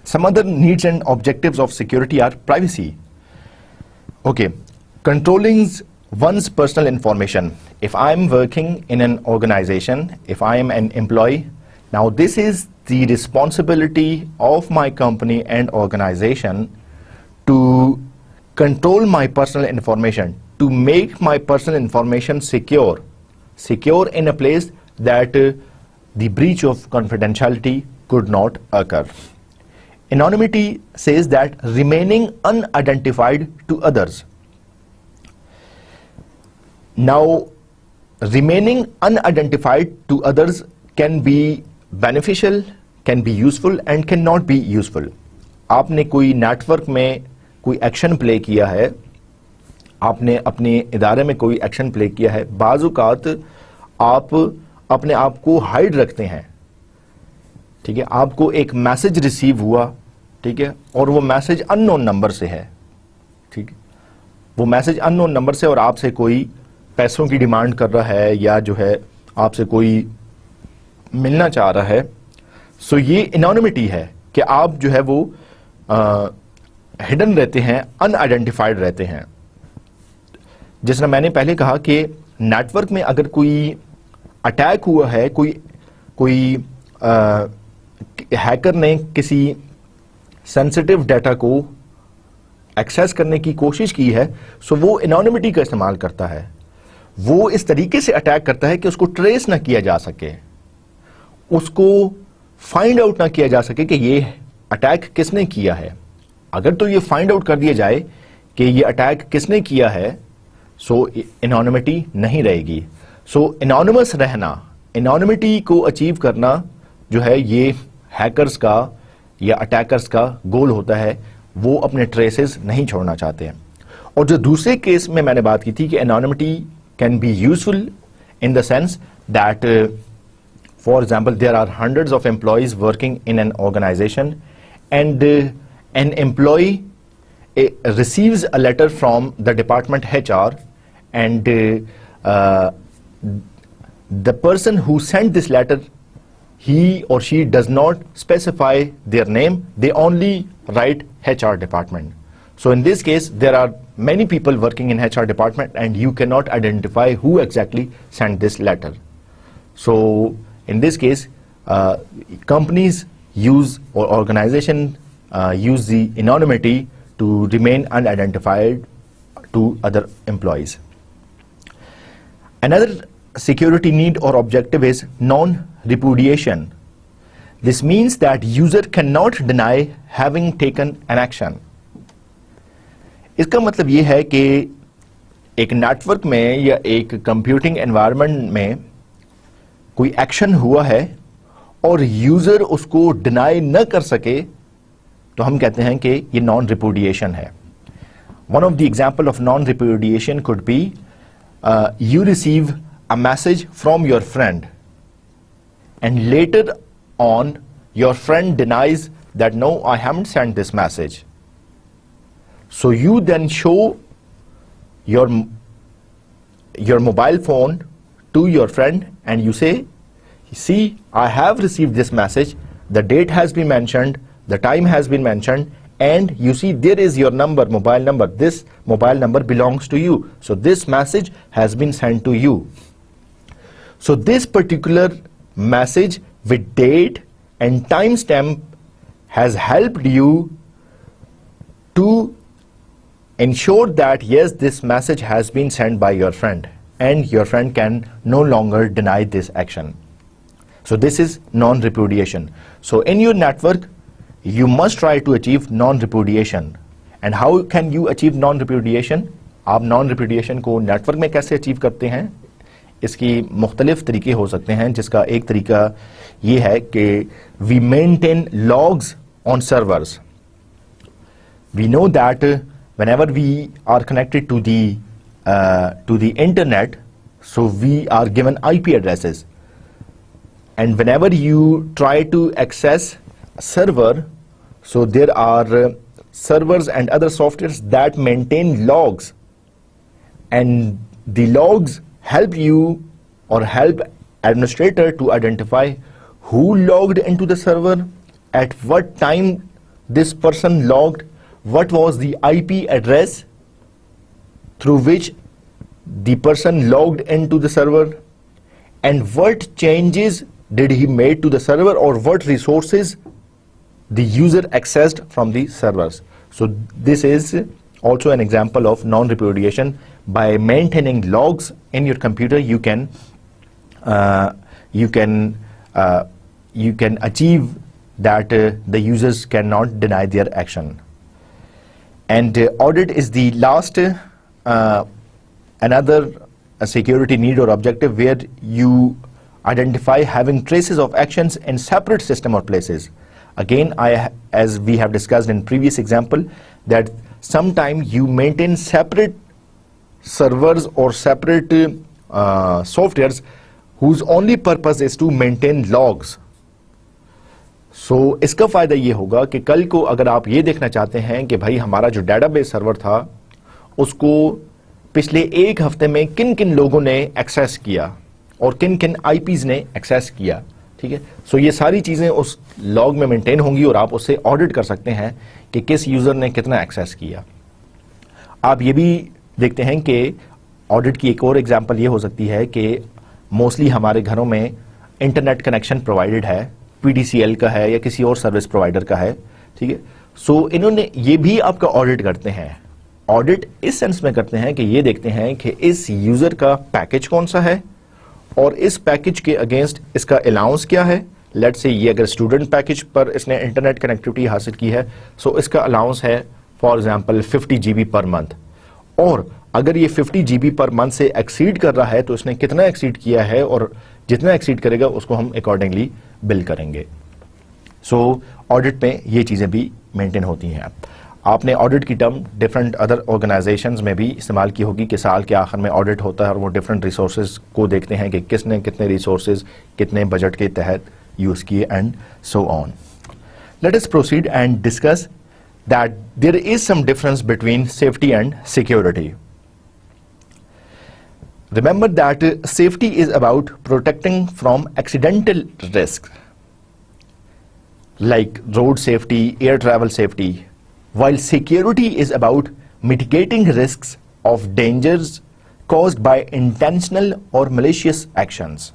Some other needs and objectives of security are privacy. Okay, controlling one's personal information. If I'm working in an organization, if I am an employee, now this is the responsibility of my company and organization to control my personal information, to make my personal information secure in a place that the breach of confidentiality could not occur. Anonymity says that remaining unidentified to others. Now, remaining unidentified to others can be beneficial, can be useful and cannot be useful. آپ نے کوئی net work میں کوئی action پلے کیا ہے, آپ نے اپنے ادارے میں کوئی ایکشن پلے کیا ہے, بعض اوقات آپ اپنے آپ کو ہائیڈ رکھتے ہیں, ٹھیک ہے, آپ کو ایک میسج ریسیو ہوا, ٹھیک ہے, اور وہ میسج ان نون نمبر سے ہے, ٹھیک ہے, وہ میسج ان نون نمبر سے اور آپ سے کوئی پیسوں کی ڈیمانڈ کر رہا ہے یا جو ہے آپ سے کوئی ملنا چاہ رہا ہے. سو یہ انانیمٹی ہے کہ آپ جو ہے وہ ہڈن رہتے ہیں, ان آئیڈینٹیفائڈ رہتے ہیں. جس طرح میں نے پہلے کہا کہ نیٹ ورک میں اگر کوئی اٹیک ہوا ہے, کوئی ہیکر نے کسی سینسٹیو ڈیٹا کو ایکسیس کرنے کی کوشش کی ہے, سو وہ انانیمٹی کا استعمال کرتا ہے. وہ اس طریقے سے اٹیک کرتا ہے کہ اس کو ٹریس نہ کیا جا سکے, اس کو فائنڈ آؤٹ نہ کیا جا سکے کہ یہ اٹیک کس نے کیا ہے. اگر تو یہ فائنڈ آؤٹ کر دیا جائے کہ یہ اٹیک کس نے کیا ہے, سو انانیمٹی نہیں رہے گی. سو انانیمس رہنا, انانیمٹی کو اچیو کرنا جو ہے یہ ہیکرز کا یا اٹیکرز کا گول ہوتا ہے, وہ اپنے ٹریسز نہیں چھوڑنا چاہتے ہیں. اور جو دوسرے کیس میں نے بات کی تھی کہ anonymity can be useful in the sense that for example there are hundreds of employees working in an organization and an employee receives a letter from the department HR and the person who sent this letter, he or she does not specify their name, they only write HR department. So in this case there are many people working in HR department and you cannot identify who exactly sent this letter. So in this case companies use or organization use the anonymity to remain unidentified to other employees. Another security need or objective is non-repudiation. This means that user cannot deny having taken an action. इसका मतलब ये है कि एक network में या एक computing environment में कोई एक्शन हुआ है और यूजर उसको डिनाई न कर सके तो हम कहते हैं कि ये नॉन रिपुडिएशन है. One of the example of non repudiation could be you receive a message from your friend and later on your friend denies that no, I haven't sent this message. So you then show your mobile phone to your friend and you say, see, I have received this message, the date has been mentioned, the time has been mentioned, and you see there is your number, mobile number. This mobile number belongs to you. So this message has been sent to you. So this particular message with date and timestamp has helped you to ensure that yes, this message has been sent by your friend and your friend can no longer deny this action. So this is non-repudiation. So in your network, you must try to achieve non-repudiation. And how can you achieve non-repudiation? आप non-repudiation को network में कैसे achieve करते हैं? इसकी मुख्तलिफ तरीके हो सकते हैं, जिसका एक तरीका ये है कि we maintain logs on servers. We know that whenever we are connected to the internet, so we are given IP addresses. And whenever you try to access a server, so there are servers and other softwares that maintain logs, and the logs help you or help administrator to identify who logged into the server, at what time this person logged, what was the IP address through which the person logged into the server, and what changes did he made to the server, or what resources the user accessed from the servers. So this is also an example of non-repudiation. By maintaining logs in your computer, you can achieve that the users cannot deny their action. And audit is the last another security need or objective where you identify having traces of actions in separate system or places. Again, as we have discussed in previous example, that sometimes you maintain separate servers or separate softwares whose only purpose is to maintain logs. So इसका फ़ायदा ये होगा कि कल को अगर आप ये देखना चाहते हैं कि भाई हमारा जो डेटाबेस सर्वर था उसको पिछले एक हफ्ते में किन किन लोगों ने एक्सेस किया और किन किन आईपीज़ ने एक्सेस किया, ठीक है, सो ये सारी चीज़ें उस लॉग में मेंटेन होंगी और आप उससे ऑडिट कर सकते हैं कि किस यूज़र ने कितना एक्सेस किया. आप ये भी देखते हैं कि ऑडिट की एक और एग्जांपल ये हो सकती है कि मोस्टली हमारे घरों में इंटरनेट कनेक्शन प्रोवाइडेड है, पीडीसीएल का है या किसी और सर्विस प्रोवाइडर का है, ठीक है. सो इन्होंने ये भी आपका ऑडिट करते हैं. ऑडिट इस सेंस में करते हैं कि ये देखते हैं कि इस यूज़र का पैकेज कौन सा है और इस पैकेज के अगेंस्ट इसका अलाउंस क्या है. लेट्स से ये अगर स्टूडेंट पैकेज पर इसने इंटरनेट कनेक्टिविटी हासिल की है, सो इसका अलाउंस है for example 50 GB per month, और अगर ये 50 GB पर मंथ से एक्सीड कर रहा है तो इसने कितना एक्सीड किया है और जितना एक्सीड करेगा उसको हम अकॉर्डिंगली बिल करेंगे. सो ऑडिट में ये चीज़ें भी मेंटेन होती हैं. आपने ऑडिट की टर्म डिफरेंट अदर ऑर्गेनाइजेशंस में भी इस्तेमाल की होगी कि साल के आखिर में ऑडिट होता है और वो डिफरेंट रिसोर्सेज को देखते हैं कि किसने कितने रिसोर्सेज कितने बजट के तहत यूज़ किए and so on. Let us proceed and discuss that there is some difference between safety and security. Remember that safety is about protecting from accidental risks like road safety, air travel safety, while security is about mitigating risks of dangers caused by intentional or malicious actions.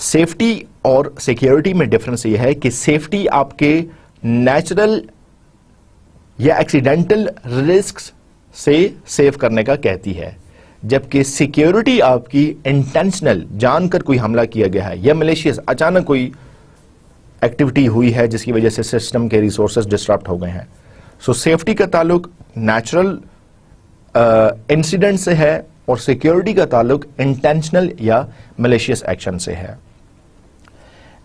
Safety और security में difference ये है कि safety आपके natural یا accidental risks سے save کرنے کا کہتی ہے، جبکہ سیکیورٹی آپ کی انٹینشنل جان کر کوئی حملہ کیا گیا ہے یا ملیشیس اچانک کوئی ایکٹیویٹی ہوئی ہے جس کی وجہ سے سسٹم کے ریسورسز ڈسٹرپٹ ہو گئے ہیں. سو سیفٹی کا تعلق نیچرل انسیڈنٹ سے ہے اور سیکیورٹی کا تعلق انٹینشنل یا ملیشیس ایکشن سے ہے.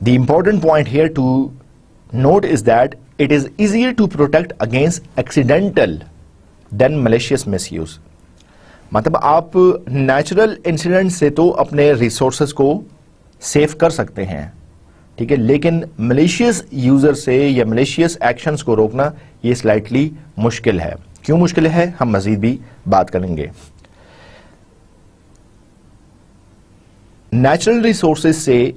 The important point here to note is that it is easier to protect against accidental than malicious misuse. مطلب آپ نیچرل انسیڈنٹ سے تو اپنے ریسورسز کو سیف کر سکتے ہیں، ٹھیک ہے، لیکن ملیشیس یوزر سے یا ملیشیس ایکشنز کو روکنا یہ سلائٹلی مشکل ہے. کیوں مشکل ہے ہم مزید بھی بات کریں گے. نیچرل ریسورسز سے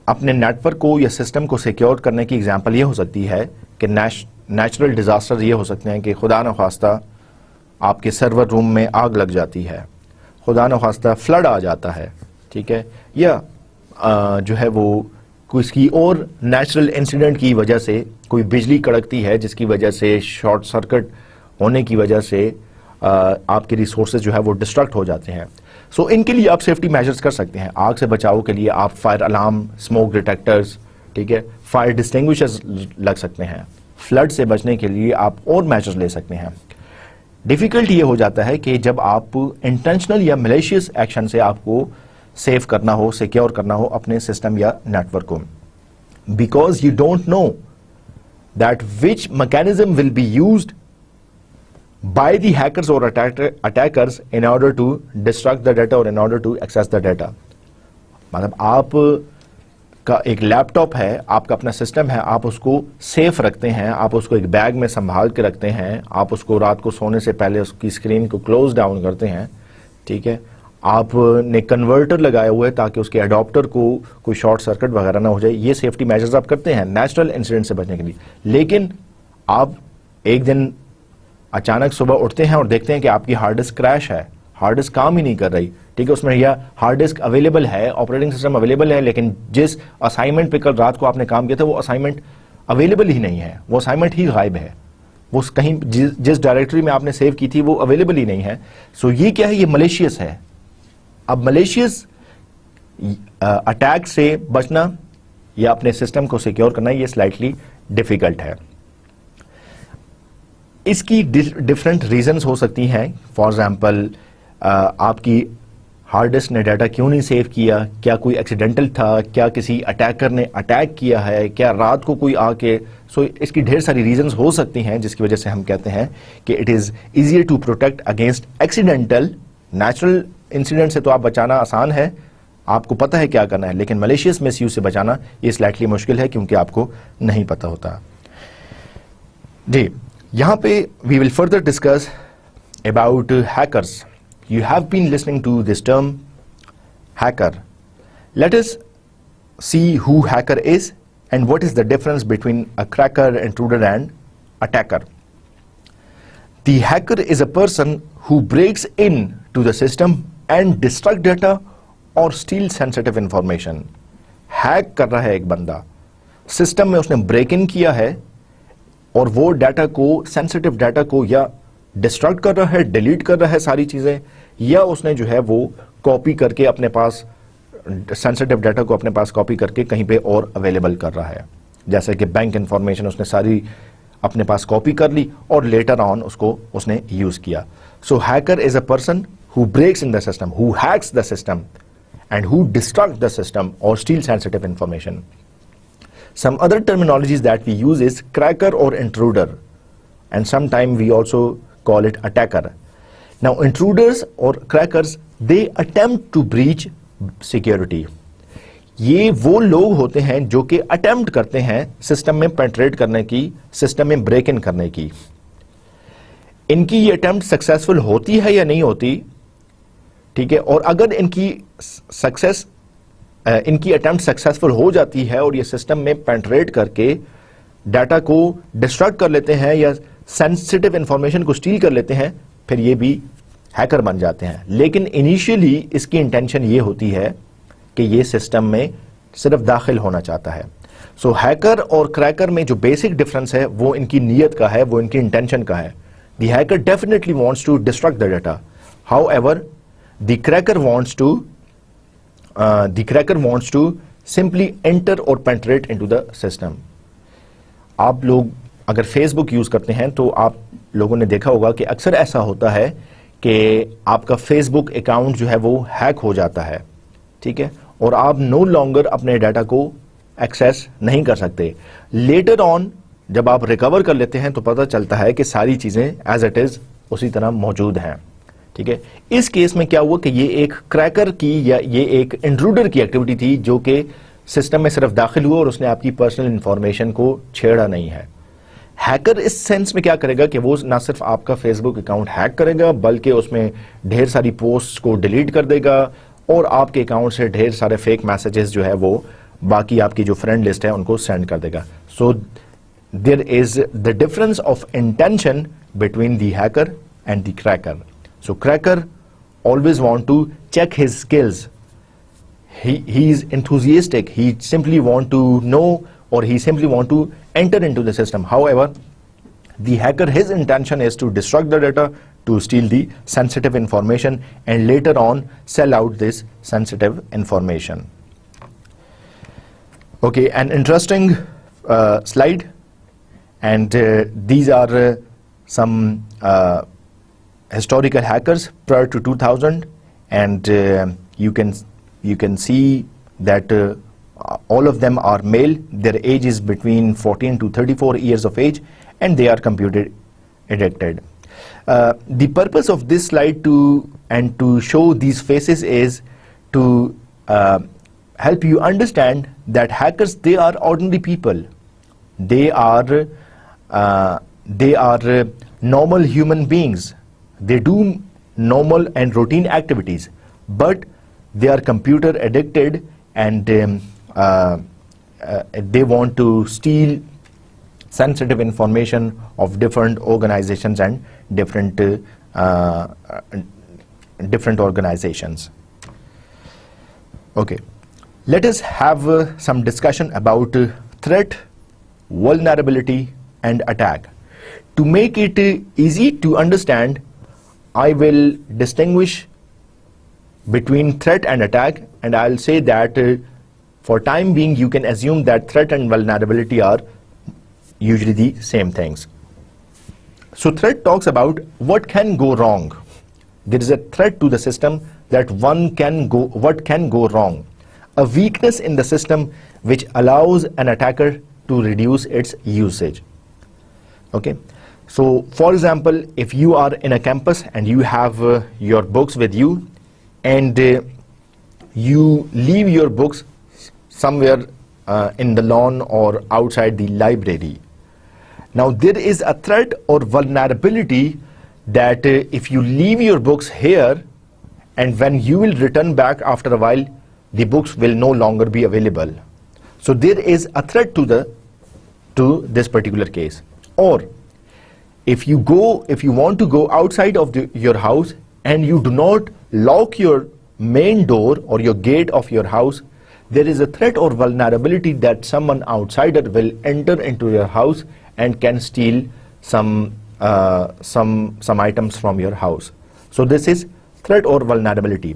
اپنے نیٹ ورک کو یا سسٹم کو سیکیور کرنے کی اگزامپل یہ ہو سکتی ہے کہ نیچرل ڈیزاسٹر یہ ہو سکتے ہیں کہ خدا نخواستہ آپ کے سرور روم میں آگ لگ جاتی ہے، خدا نخواستہ فلڈ آ جاتا ہے، ٹھیک ہے، یا جو ہے وہ کسی اور نیچرل انسیڈنٹ کی وجہ سے کوئی بجلی کڑکتی ہے جس کی وجہ سے شارٹ سرکٹ ہونے کی وجہ سے آپ کے ریسورسز جو ہے وہ ڈسٹرکٹ ہو جاتے ہیں. سو ان کے لیے آپ سیفٹی میجرز کر سکتے ہیں. آگ سے بچاؤ کے لیے آپ فائر الارم، اسموک ڈیٹیکٹرز، ٹھیک ہے، فائر ڈسٹنگوشرز لگ سکتے ہیں. فلڈ سے بچنے کے لیے آپ اور میجرز لے سکتے ہیں. ڈیفیکلٹ یہ ہو جاتا ہے کہ جب آپ انٹینشنل یا ملیشیس ایکشن سے آپ کو سیو کرنا ہو، سیکیور کرنا ہو اپنے سسٹم یا نیٹ ورک کو، because you don't know that which mechanism will be used by the hackers or attackers in order to destruct the data or in order to access the data. مطلب آپ کا ایک لیپ top ہے، آپ کا اپنا system ہے، آپ اس کو سیف رکھتے ہیں، آپ اس کو ایک بیگ میں سنبھال کے رکھتے ہیں، آپ اس کو رات کو سونے سے پہلے اس کی اسکرین کو کلوز ڈاؤن کرتے ہیں، ٹھیک ہے، آپ نے کنورٹر لگائے ہوئے تاکہ اس کے اڈاپٹر کو کوئی شارٹ سرکٹ وغیرہ نہ ہو جائے. یہ سیفٹی میجرز آپ کرتے ہیں نیچرل انسیڈنٹ سے بچنے کے لیے. لیکن آپ ایک دن اچانک صبح اٹھتے ہیں اور دیکھتے ہیں کہ آپ کی ہارڈ ڈسک کریش ہے، ہارڈ ڈسک کام ہی نہیں کر رہی، ٹھیک ہے، اس میں یا ہارڈ ڈسک اویلیبل ہے، آپریٹنگ سسٹم اویلیبل ہے، لیکن جس اسائنمنٹ پہ کل رات کو آپ نے کام کیا تھا وہ اسائنمنٹ اویلیبل ہی نہیں ہے، وہ اسائنمنٹ ہی غائب ہے، وہ کہیں جس ڈائریکٹری میں آپ نے سیو کی تھی وہ اویلیبل ہی نہیں ہے. سو یہ کیا ہے؟ یہ ملیشیس ہے. اب ملیشیس اٹیک سے بچنا یا اپنے سسٹم کو سیکیور کرنا یہ سلائٹلی ڈیفیکلٹ ہے. اس کی ڈفرینٹ ریزنز ہو سکتی ہیں. فار ایگزامپل آپ کی ہارڈ ڈسک نے ڈیٹا کیوں نہیں سیو کیا، کیا کوئی ایکسیڈنٹل تھا، کیا کسی اٹیکر نے اٹیک کیا ہے، کیا رات کو کوئی آ کے. سو اس کی ڈھیر ساری ریزنز ہو سکتی ہیں جس کی وجہ سے ہم کہتے ہیں کہ it is easier to protect against accidental. Natural incident سے تو آپ بچانا آسان ہے، آپ کو پتہ ہے کیا کرنا ہے، لیکن ملیشیس مس یوز سے بچانا یہ سلائٹلی مشکل ہے کیونکہ آپ کو نہیں پتہ ہوتا. جی یہاں پہ we will further discuss about hackers. You have been listening to this term hacker. Let us see who hacker is and what is the difference between a cracker, intruder and attacker. The hacker is a person who breaks in to the system and destruct data or steal sensitive information. Hack کر رہا ہے ایک بندہ, system میں اس نے break in کیا ہے اور وہ ڈیٹا کو, سینسٹیو ڈیٹا کو یا ڈسٹرکٹ کر رہا ہے, ڈیلیٹ کر رہا ہے ساری چیزیں, یا اس نے جو ہے وہ کاپی کر کے اپنے پاس سینسٹیو ڈیٹا کو اپنے پاس کاپی کر کے کہیں پہ اور اویلیبل کر رہا ہے. جیسے کہ بینک انفارمیشن اس نے ساری اپنے پاس کاپی کر لی اور لیٹر آن اس کو اس نے یوز کیا. So hacker is a person who breaks in the system, who hacks the system and who destruct the system اور steal sensitive information. Some other terminologies that we use is cracker or intruder, and sometimes we also call it attacker. Now intruders or crackers, they attempt to breach security. یہ وہ لوگ ہوتے ہیں جو کہ attempt کرتے ہیں سسٹم میں پینٹریٹ کرنے کی, سسٹم میں بریک ان کرنے کی. ان کی یہ اٹیمپٹ سکسیسفل ہوتی ہے یا نہیں ہوتی, ٹھیک ہے, اور اگر ان کی اٹیمپٹ سکسیسفل ہو جاتی ہے اور یہ سسٹم میں پینٹریٹ کر کے ڈیٹا کو ڈسٹرکٹ کر لیتے ہیں یا سینسٹیو انفارمیشن کو اسٹیل کر لیتے ہیں, پھر یہ بھی ہیکر بن جاتے ہیں. لیکن انیشیلی اس کی انٹینشن یہ ہوتی ہے کہ یہ سسٹم میں صرف داخل ہونا چاہتا ہے. सो हैकर और क्रैकर में जो बेसिक डिफरेंस है वो इनकी नीयत का है, वो इनकी इंटेंशन का है. The hacker definitely wants to destruct the data, however the cracker wants to simply enter और पेंट्रेट इनटू द सिस्टम. आप लोग अगर फेसबुक यूज करते हैं तो आप लोगों ने देखा होगा कि अक्सर ऐसा होता है कि आपका फेसबुक अकाउंट जो है वो हैक हो जाता है, ठीक है, और आप नो लॉन्गर अपने डाटा को एक्सेस नहीं कर सकते. लेटर ऑन जब आप रिकवर कर लेते हैं तो पता चलता है कि सारी चीजें एज इट इज उसी तरह मौजूद हैं, ठीक है. इस केस में क्या हुआ कि ये एक क्रैकर की या ये एक इंट्रूडर की एक्टिविटी थी जो कि सिस्टम में सिर्फ दाखिल हुआ और उसने आपकी पर्सनल इंफॉर्मेशन को छेड़ा नहीं है. हैकर इस सेंस में क्या करेगा कि वो ना सिर्फ आपका फेसबुक अकाउंट हैक करेगा बल्कि उसमें ढेर सारी पोस्ट को डिलीट कर देगा और आपके अकाउंट से ढेर सारे फेक मैसेजेस जो है वो बाकी आपकी जो फ्रेंड लिस्ट है उनको सेंड कर देगा. So there is the difference of intention between the hacker and the cracker. So cracker always want to check his skills. He is enthusiastic. He simply want to know or he simply want to enter into the system. However, the hacker, his intention is to destruct the data, to steal the sensitive information and later on sell out this sensitive information. Okay, an interesting slide, and these are some historical hackers prior to 2000, and you can see that all of them are male. Their age is between 14 to 34 years of age and they are computer addicted. The purpose of this slide to show these faces is to help you understand that hackers, they are ordinary people. They are normal human beings. They do normal and routine activities, but they are computer addicted and they want to steal sensitive information of different organizations and different organizations. Okay, let us have some discussion about threat, vulnerability and attack. To make it easy to understand, I will distinguish between threat and attack, and I'll say that for time being you can assume that threat and vulnerability are usually the same things. So threat talks about what can go wrong. There is a threat to the system that what can go wrong. A weakness in the system which allows an attacker to reduce its usage. Okay, so for example, if you are in a campus and you have your books with you and you leave your books somewhere in the lawn or outside the library. Now there is a threat or vulnerability that if you leave your books here and when you will return back after a while, the books will no longer be available. So there is a threat to this particular case. Or if you want to go outside of your house and you do not lock your main door or your gate of your house, there is a threat or vulnerability that someone outsider will enter into your house and can steal some items from your house. So this is threat or vulnerability.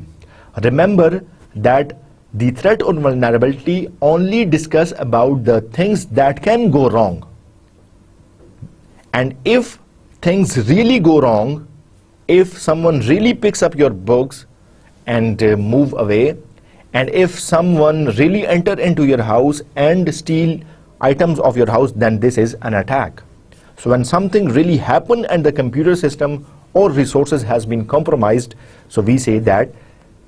Remember that the threat or vulnerability only discuss about the things that can go wrong. And if things really go wrong, if someone really picks up your books and move away, and if someone really enter into your house and steal items of your house, then this is an attack. So when something really happened and the computer system or resources has been compromised, so we say that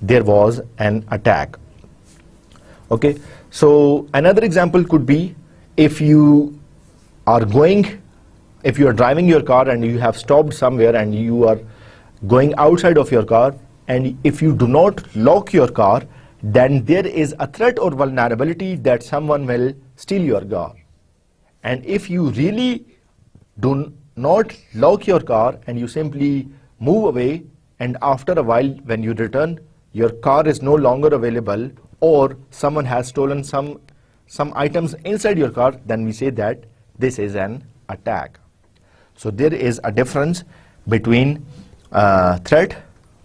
there was an attack. Okay, so another example could be if you are driving your car and you have stopped somewhere and you are going outside of your car, and if you do not lock your car, then there is a threat or vulnerability that someone will steal your car. And if you really do not lock your car and you simply move away, and after a while when you return, your car is no longer available, or someone has stolen some some items inside your car, then we say that this is an attack. So there is a difference between threat,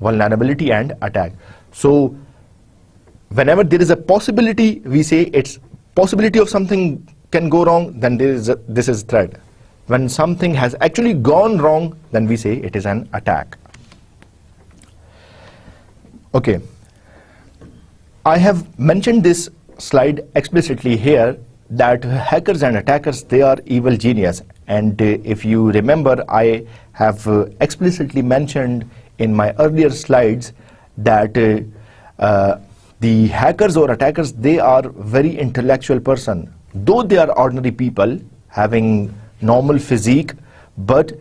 vulnerability and attack. So whenever there is a possibility, we say it's possibility of something can go wrong, then this is threat. When something has actually gone wrong, then we say it is an attack. Okay, I have mentioned this slide explicitly here that hackers and attackers, they are evil genius. And if you remember, I have explicitly mentioned in my earlier slides that the hackers or attackers, they are very intellectual person. Though they are ordinary people having normal physique, but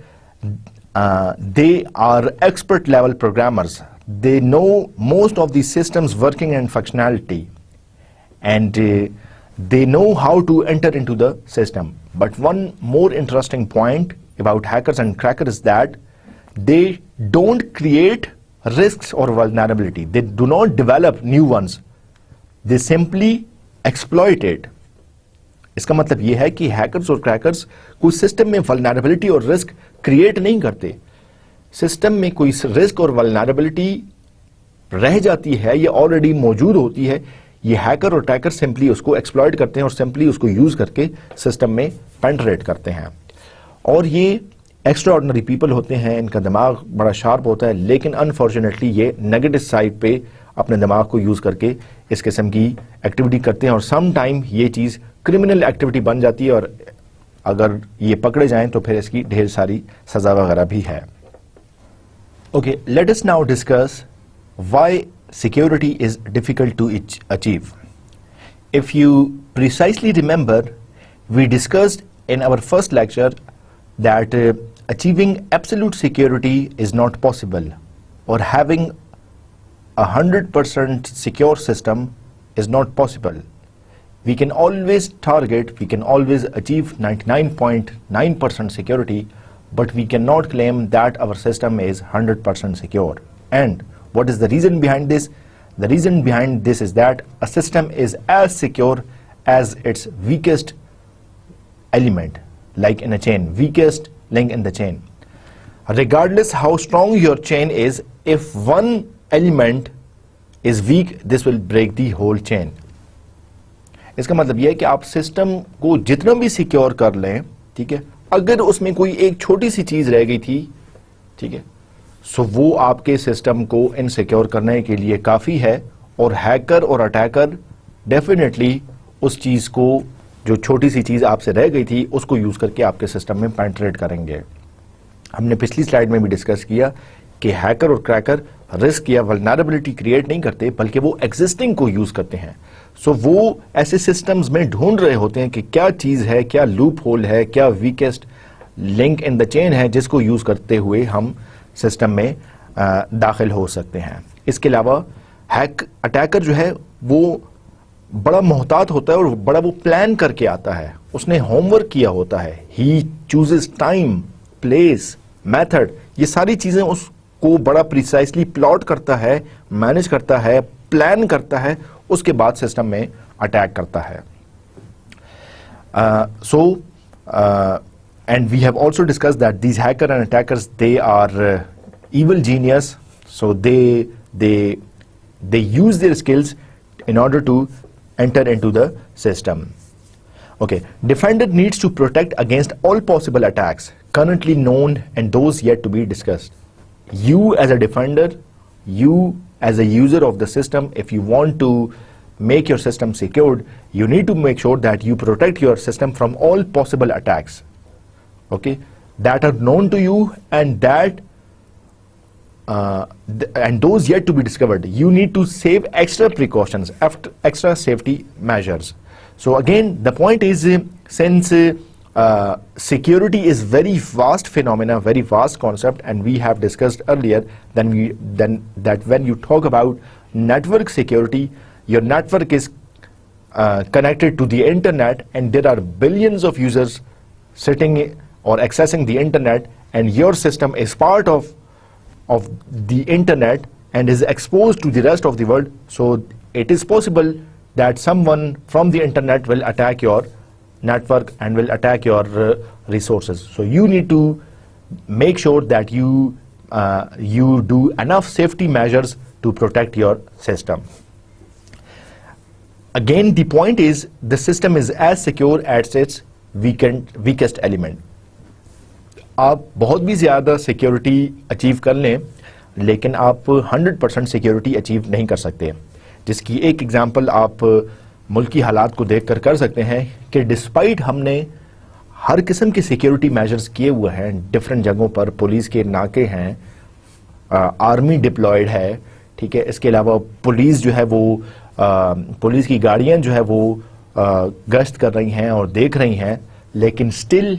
they are expert level programmers. They know most of the systems working and functionality, and they know how to enter into the system. But one more interesting point about hackers and crackers is that they don't create risks or vulnerability. They do not develop new ones. They simply exploit it. इसका मतलब ये है कि hackers और crackers कोई system में vulnerability और risk create नहीं करते. सिस्टम में कोई रिस्क और वल्नरेबिलिटी रह जाती है, ये ऑलरेडी मौजूद होती है, ये हैकर और अटैकर सिंपली उसको एक्सप्लॉइट करते हैं और सिंपली उसको यूज करके सिस्टम में पेनिट्रेट करते हैं. और ये एक्स्ट्रा ऑर्डिनरी पीपल होते हैं, इनका दिमाग बड़ा शार्प होता है, लेकिन अनफॉर्चुनेटली ये नेगेटिव साइड पे अपने दिमाग को यूज करके इस किस्म की एक्टिविटी करते हैं और सम टाइम ये चीज क्रिमिनल एक्टिविटी बन जाती है और अगर ये पकड़े जाएं तो फिर इसकी ढेर सारी सजा वगैरह भी है. Okay, let us now discuss why security is difficult to achieve. If you precisely remember, we discussed in our first lecture that achieving absolute security is not possible, or having 100% secure system is not possible. We can always target, we can always achieve 99.9% security, but we cannot claim that our system is 100% secure. And what is the reason behind this? The reason behind this is that a system is as secure as its weakest element, like in a chain, weakest link in the chain. Regardless how strong your chain is, if one element is weak, this will break the whole chain. इसका मतलब यह है कि आप system को जितना भी secure कर लें, ठीक है, अगर उसमें कोई एक छोटी सी चीज रह गई थी, ठीक है, सो वो आपके सिस्टम को इनसिक्योर करने के लिए काफ़ी है. और हैकर और अटैकर डेफिनेटली उस चीज़ को, जो छोटी सी चीज़ आपसे रह गई थी, उसको यूज़ करके आपके सिस्टम में पेनिट्रेट करेंगे. हमने पिछली स्लाइड में भी डिस्कस किया कि हैकर और क्रैकर रिस्क या वल्नरेबिलिटी क्रिएट नहीं करते, बल्कि वो एग्जिस्टिंग को यूज़ करते हैं. सो वो ऐसे सिस्टम्स में ढूंढ रहे होते हैं कि क्या चीज़ है, क्या लूप होल है, क्या weakest link in the chain है, जिसको यूज़ करते हुए हम सिस्टम में दाखिल हो सकते हैं. इसके अलावा अटैकर जो है वो बड़ा मोहतात होता है और बड़ा वो प्लान करके आता है, उसने होमवर्क किया होता है. ही चूजेस टाइम, प्लेस, मेथड, ये सारी चीजें उसको बड़ा प्रिसाइसली प्लॉट करता है, मैनेज करता है, प्लान करता है, उसके बाद सिस्टम में अटैक करता है. And we have also discussed that these hacker and attackers, they are evil genius. So they use their skills in order to enter into the system. Okay, defender needs to protect against all possible attacks currently known and those yet to be discussed. You as a defender, you as a user of the system, if you want to make your system secured, you need to make sure that you protect your system from all possible attacks. Okay, that are known to you and that and those yet to be discovered. You need to save extra precautions, extra safety measures. So again, the point is, since security is very vast phenomena, very vast concept, and we have discussed earlier, then that when you talk about network security, your network is connected to the internet, and there are billions of users sitting or accessing the internet, and your system is part of the internet and is exposed to the rest of the world. So it is possible that someone from the internet will attack your network and will attack your resources. So you need to make sure that you do enough safety measures to protect your system. Again, the point is the system is as secure as its weakest element. آپ بہت بھی زیادہ security achieve کر لیں لیکن آپ 100% security achieve نہیں کر سکتے، جس کی ایک ایگزامپل آپ ملکی حالات کو دیکھ کر سکتے ہیں کہ ڈسپائٹ ہم نے ہر قسم کے سیکیورٹی میجرز کیے ہوئے ہیں، ڈفرینٹ جگہوں پر پولیس کے ناکے ہیں، آرمی ڈپلائیڈ ہے، ٹھیک ہے، اس کے علاوہ پولیس جو ہے وہ پولیس کی گاڑیاں جو ہے وہ گشت کر رہی ہیں اور دیکھ رہی ہیں، لیکن سٹل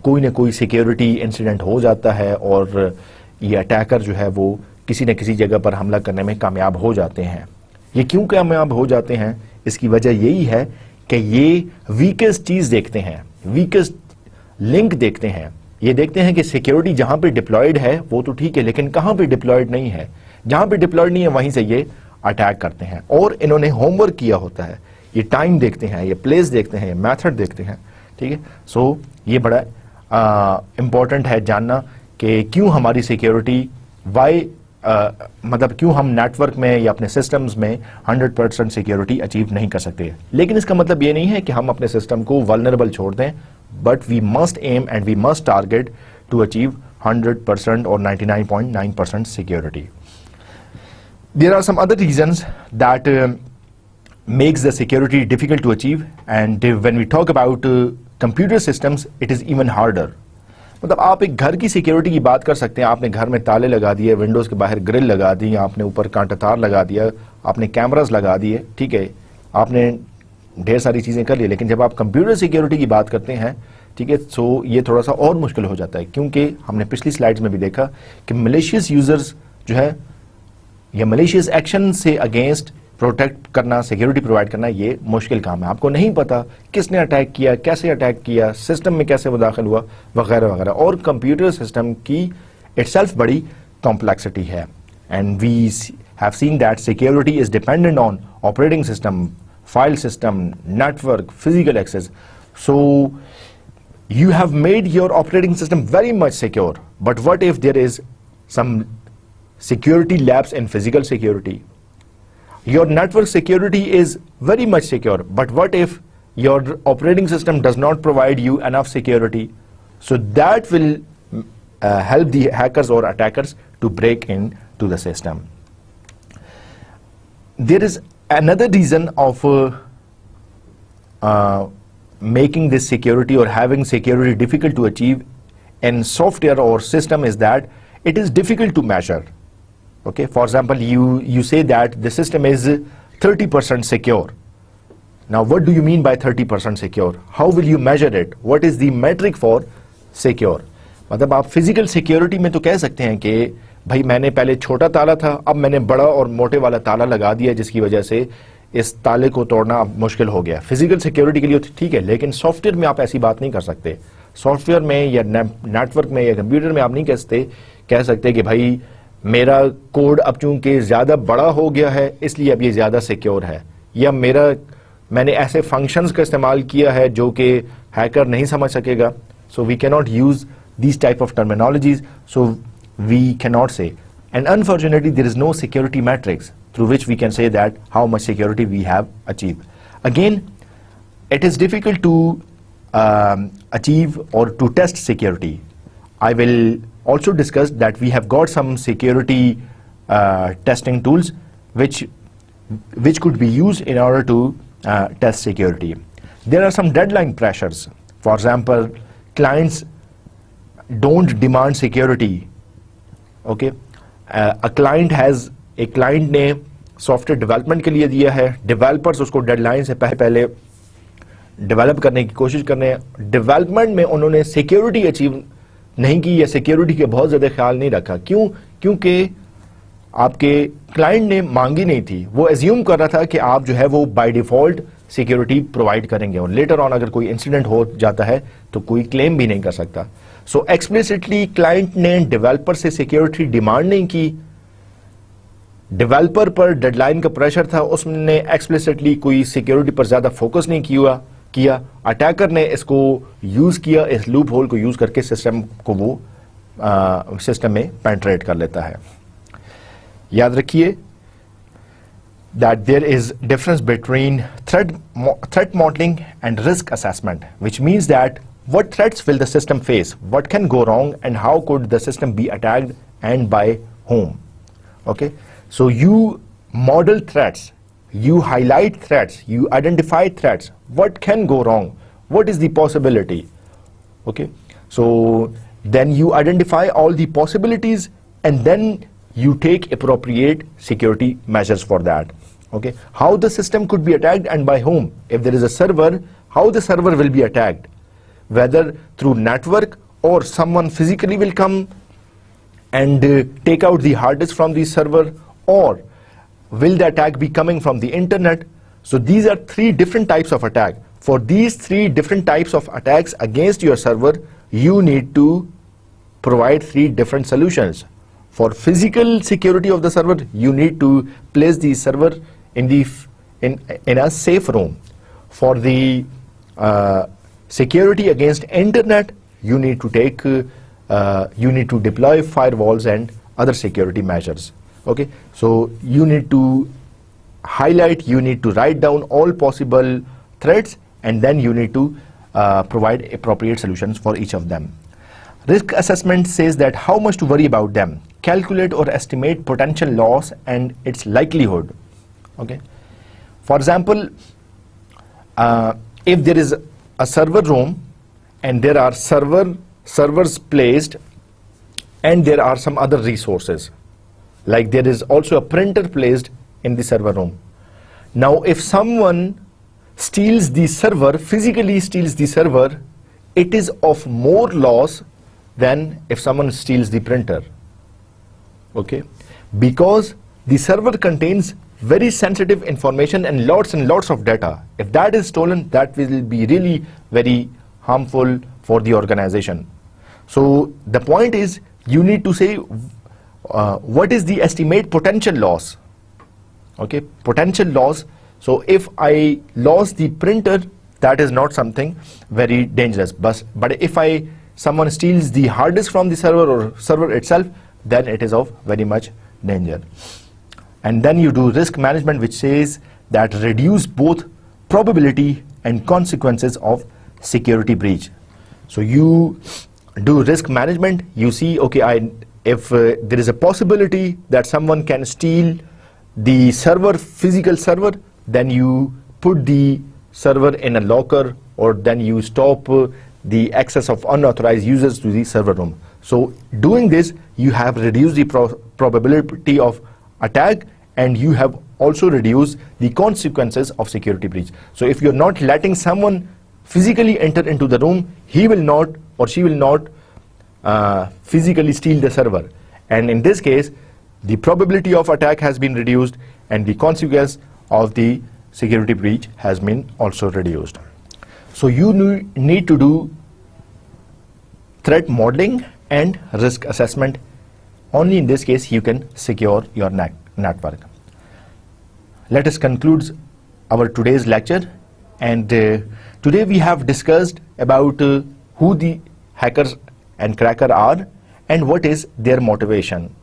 کوئی نہ کوئی سیکیورٹی انسیڈنٹ ہو جاتا ہے اور یہ اٹیکر جو ہے وہ کسی نہ کسی جگہ پر حملہ کرنے میں کامیاب ہو جاتے ہیں۔ یہ کیوں کامیاب ہو جاتے ہیں؟ اس کی وجہ یہی ہے کہ یہ ویکسٹ چیز دیکھتے ہیں، ویکسٹ لنک دیکھتے ہیں، یہ دیکھتے ہیں کہ سیکیورٹی جہاں پہ ڈپلائیڈ ہے وہ تو ٹھیک ہے لیکن کہاں پہ ڈپلائیڈ نہیں ہے، جہاں پہ ڈپلائیڈ نہیں ہے وہیں سے یہ اٹیک کرتے ہیں، اور انہوں نے ہوم ورک کیا ہوتا ہے، یہ ٹائم دیکھتے ہیں، یہ پلیس دیکھتے ہیں، یہ میتھڈ دیکھتے ہیں، ٹھیک ہے۔ سو یہ بڑا امپورٹنٹ ہے جاننا کہ کیوں ہماری سیکیورٹی مطلب کیوں ہم نیٹ ورک میں یا اپنے سسٹمز میں 100% سیکیورٹی اچیو نہیں کر سکتے۔ لیکن اس کا مطلب یہ نہیں ہے کہ ہم اپنے سسٹم کو vulnerable چھوڑ دیں، but we must aim and we must target to achieve 100% or 99.9% security. There are some other reasons that makes the security difficult to achieve, and when we talk about computer systems it is even harder. مطلب آپ ایک گھر کی security کی بات کر سکتے ہیں، آپ نے گھر میں تالے لگا دیے، ونڈوز کے باہر گرل لگا دی، آپ نے اوپر کانٹا تار لگا دیا، آپ نے کیمراز لگا دیے، ٹھیک ہے، آپ نے ڈھیر ساری چیزیں کر لی، لیکن جب آپ کمپیوٹر سیکیورٹی کی بات کرتے ہیں، ٹھیک ہے، سو یہ تھوڑا سا اور مشکل ہو جاتا ہے، کیونکہ ہم نے پچھلی سلائڈز میں بھی دیکھا کہ ملیشیس یوزرز جو ہے یا ملیشیس ایکشن سے اگینسٹ پروٹیکٹ کرنا، سیکیورٹی پرووائڈ کرنا، یہ مشکل کام ہے۔ آپ کو نہیں پتا کس نے اٹیک کیا، کیسے اٹیک کیا، سسٹم میں کیسے وہ داخل ہوا، وغیرہ وغیرہ، اور کمپیوٹر سسٹم کی اٹ سیلف بڑی کمپلیکسٹی ہے، and we have seen that security is dependent on operating system, file system, network, physical access. So you have made your operating system very much secure, but what if there is some security lapse in physical security? Your network security is very much secure, but what if your operating system does not provide you enough security? So that will help the hackers or attackers to break into the system. There is another reason of making this security or having security difficult to achieve in software or system is that it is difficult to measure. Okay, for example, you say that the system is 30% secure. Now what do you mean by 30% secure? How will you measure it? What is the metric for secure? مطلب آپ physical security میں تو کہہ سکتے ہیں کہ بھائی میں نے پہلے چھوٹا تالا تھا، اب میں نے بڑا اور موٹے والا تالا لگا دیا جس کی وجہ سے اس تالے کو توڑنا اب مشکل ہو گیا. فزیکل سیکیورٹی کے لیے ٹھیک ہے، لیکن سافٹ ویئر میں آپ ایسی بات نہیں کر سکتے. سافٹ ویئر میں یا نیٹ ورک میں یا کمپیوٹر میں آپ نہیں کہہ سکتے کہ بھائی میرا کوڈ اب چونکہ زیادہ بڑا ہو گیا ہے اس لیے اب یہ زیادہ سیکیور ہے، یا میں نے ایسے فنکشنز کا استعمال کیا ہے جو کہ ہیکر نہیں سمجھ سکے گا. سو وی کی not use these type of terminologies, so we cannot say, and unfortunately there is no security matrix through which we can say that how much security we have achieved. Again, it is difficult to achieve or to test security. I will also discuss that we have got some security testing tools which could be used in order to test security. There are some deadline pressures. For example, clients don't demand security. Okay, a client نے soft where development کے لیے دیا ہے، developers اس کو dead line سے پہلے develop کرنے کی کوشش کرنے ہیں. ڈیولپمنٹ میں انہوں نے سیکیورٹی اچیو نہیں کی یا سیکیورٹی کے بہت زیادہ خیال نہیں رکھا. کیونکہ آپ کے کلائنٹ نے مانگی نہیں تھی، وہ ایزیوم کر رہا تھا کہ آپ جو ہے وہ بائی ڈیفالٹ سیکیورٹی پرووائڈ کریں گے، اور لیٹر آن اگر کوئی انسیڈنٹ ہو جاتا ہے تو کوئی کلیم بھی نہیں کر سکتا. سو ایکسپلیسٹلی کلائنٹ نے ڈیولپر سے سیکیورٹی ڈیمانڈ نہیں کی، डेवलपर पर डेडलाइन का प्रेशर था, उसने एक्सप्लिसिटली कोई सिक्योरिटी पर ज़्यादा फोकस नहीं किया। अटैकर ने इसको यूज़ किया, इस लूप होल को यूज़ करके सिस्टम को वो सिस्टम में पेंट्रेट कर लेता है। याद रखिए that there is difference between threat modeling and risk assessment, which means that what threats will the system face, what can go wrong, and how could the system be attacked and by whom. Okay, so you model threats, you highlight threats, you identify threats, what can go wrong, what is the possibility. Okay, so then you identify all the possibilities and then you take appropriate security measures for that. Okay, how the system could be attacked and by whom. If there is a server, how the server will be attacked, whether through network or someone physically will come and take out the hard disk from the server, or will the attack be coming from the internet. So these are three different types of attack. For these three different types of attacks against your server, you need to provide three different solutions. For physical security of the server, you need to place the server in a safe room. For the security against internet, you need to deploy firewalls and other security measures. Okay, so you need to highlight, you need to write down all possible threats, and then you need to provide appropriate solutions for each of them. Risk assessment says that how much to worry about them, calculate or estimate potential loss and its likelihood. Okay, for example, if there is a server room and there are servers placed and there are some other resources, like there is also a printer placed in the server room. Now if someone steals the server, physically steals the server, it is of more loss than if someone steals the printer. Okay, because the server contains very sensitive information and lots of data. If that is stolen, that will be really very harmful for the organization. So the point is, you need to say what is the estimate potential loss. Okay, potential loss. So if I lost the printer, that is not something very dangerous. But if someone steals the hard disk from the server or server itself, then it is of very much danger. And then you do risk management, which says that reduce both probability and consequences of security breach. So you do risk management, you see, okay, if there is a possibility that someone can steal the server, physical server, then you put the server in a locker, or then you stop the access of unauthorized users to the server room. So doing this, you have reduced the probability of attack, and you have also reduced the consequences of security breach. So if you're not letting someone physically enter into the room, he will not or she will not physically steal the server. And in this case, the probability of attack has been reduced and the consequence of the security breach has been also reduced. So you need to do threat modeling and risk assessment. Only in this case you can secure your network. Let us conclude our today's lecture, and today we have discussed about who the hackers and cracker are and what is their motivation,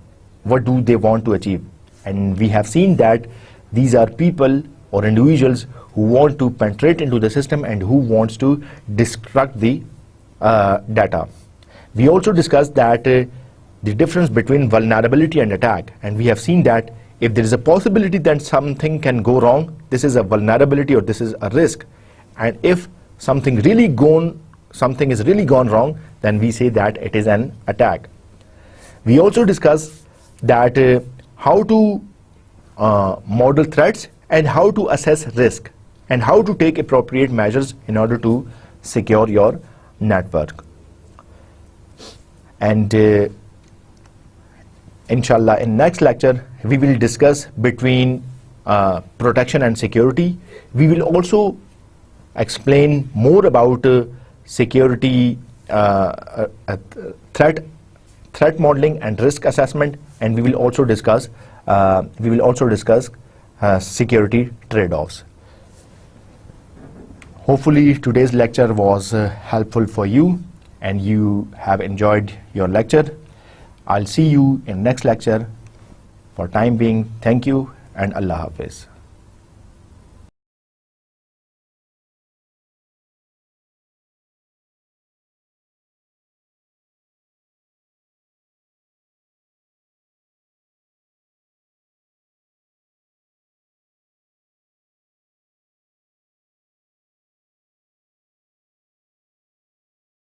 what do they want to achieve. And we have seen that these are people or individuals who want to penetrate into the system and who wants to destruct the data. We also discussed that the difference between vulnerability and attack, and we have seen that if there is a possibility that something can go wrong, this is a vulnerability or this is a risk. And if something is really gone wrong, then we say that it is an attack. We also discussed that how to model threats and how to assess risk and how to take appropriate measures in order to secure your network. And inshallah, in next lecture we will discuss between protection and security. We will also explain more about security threat modeling and risk assessment. and we will also discuss security trade-offs. Hopefully today's lecture was helpful for you and you have enjoyed your lecture. I'll see you in next lecture. For time being, thank you and Allah Hafiz.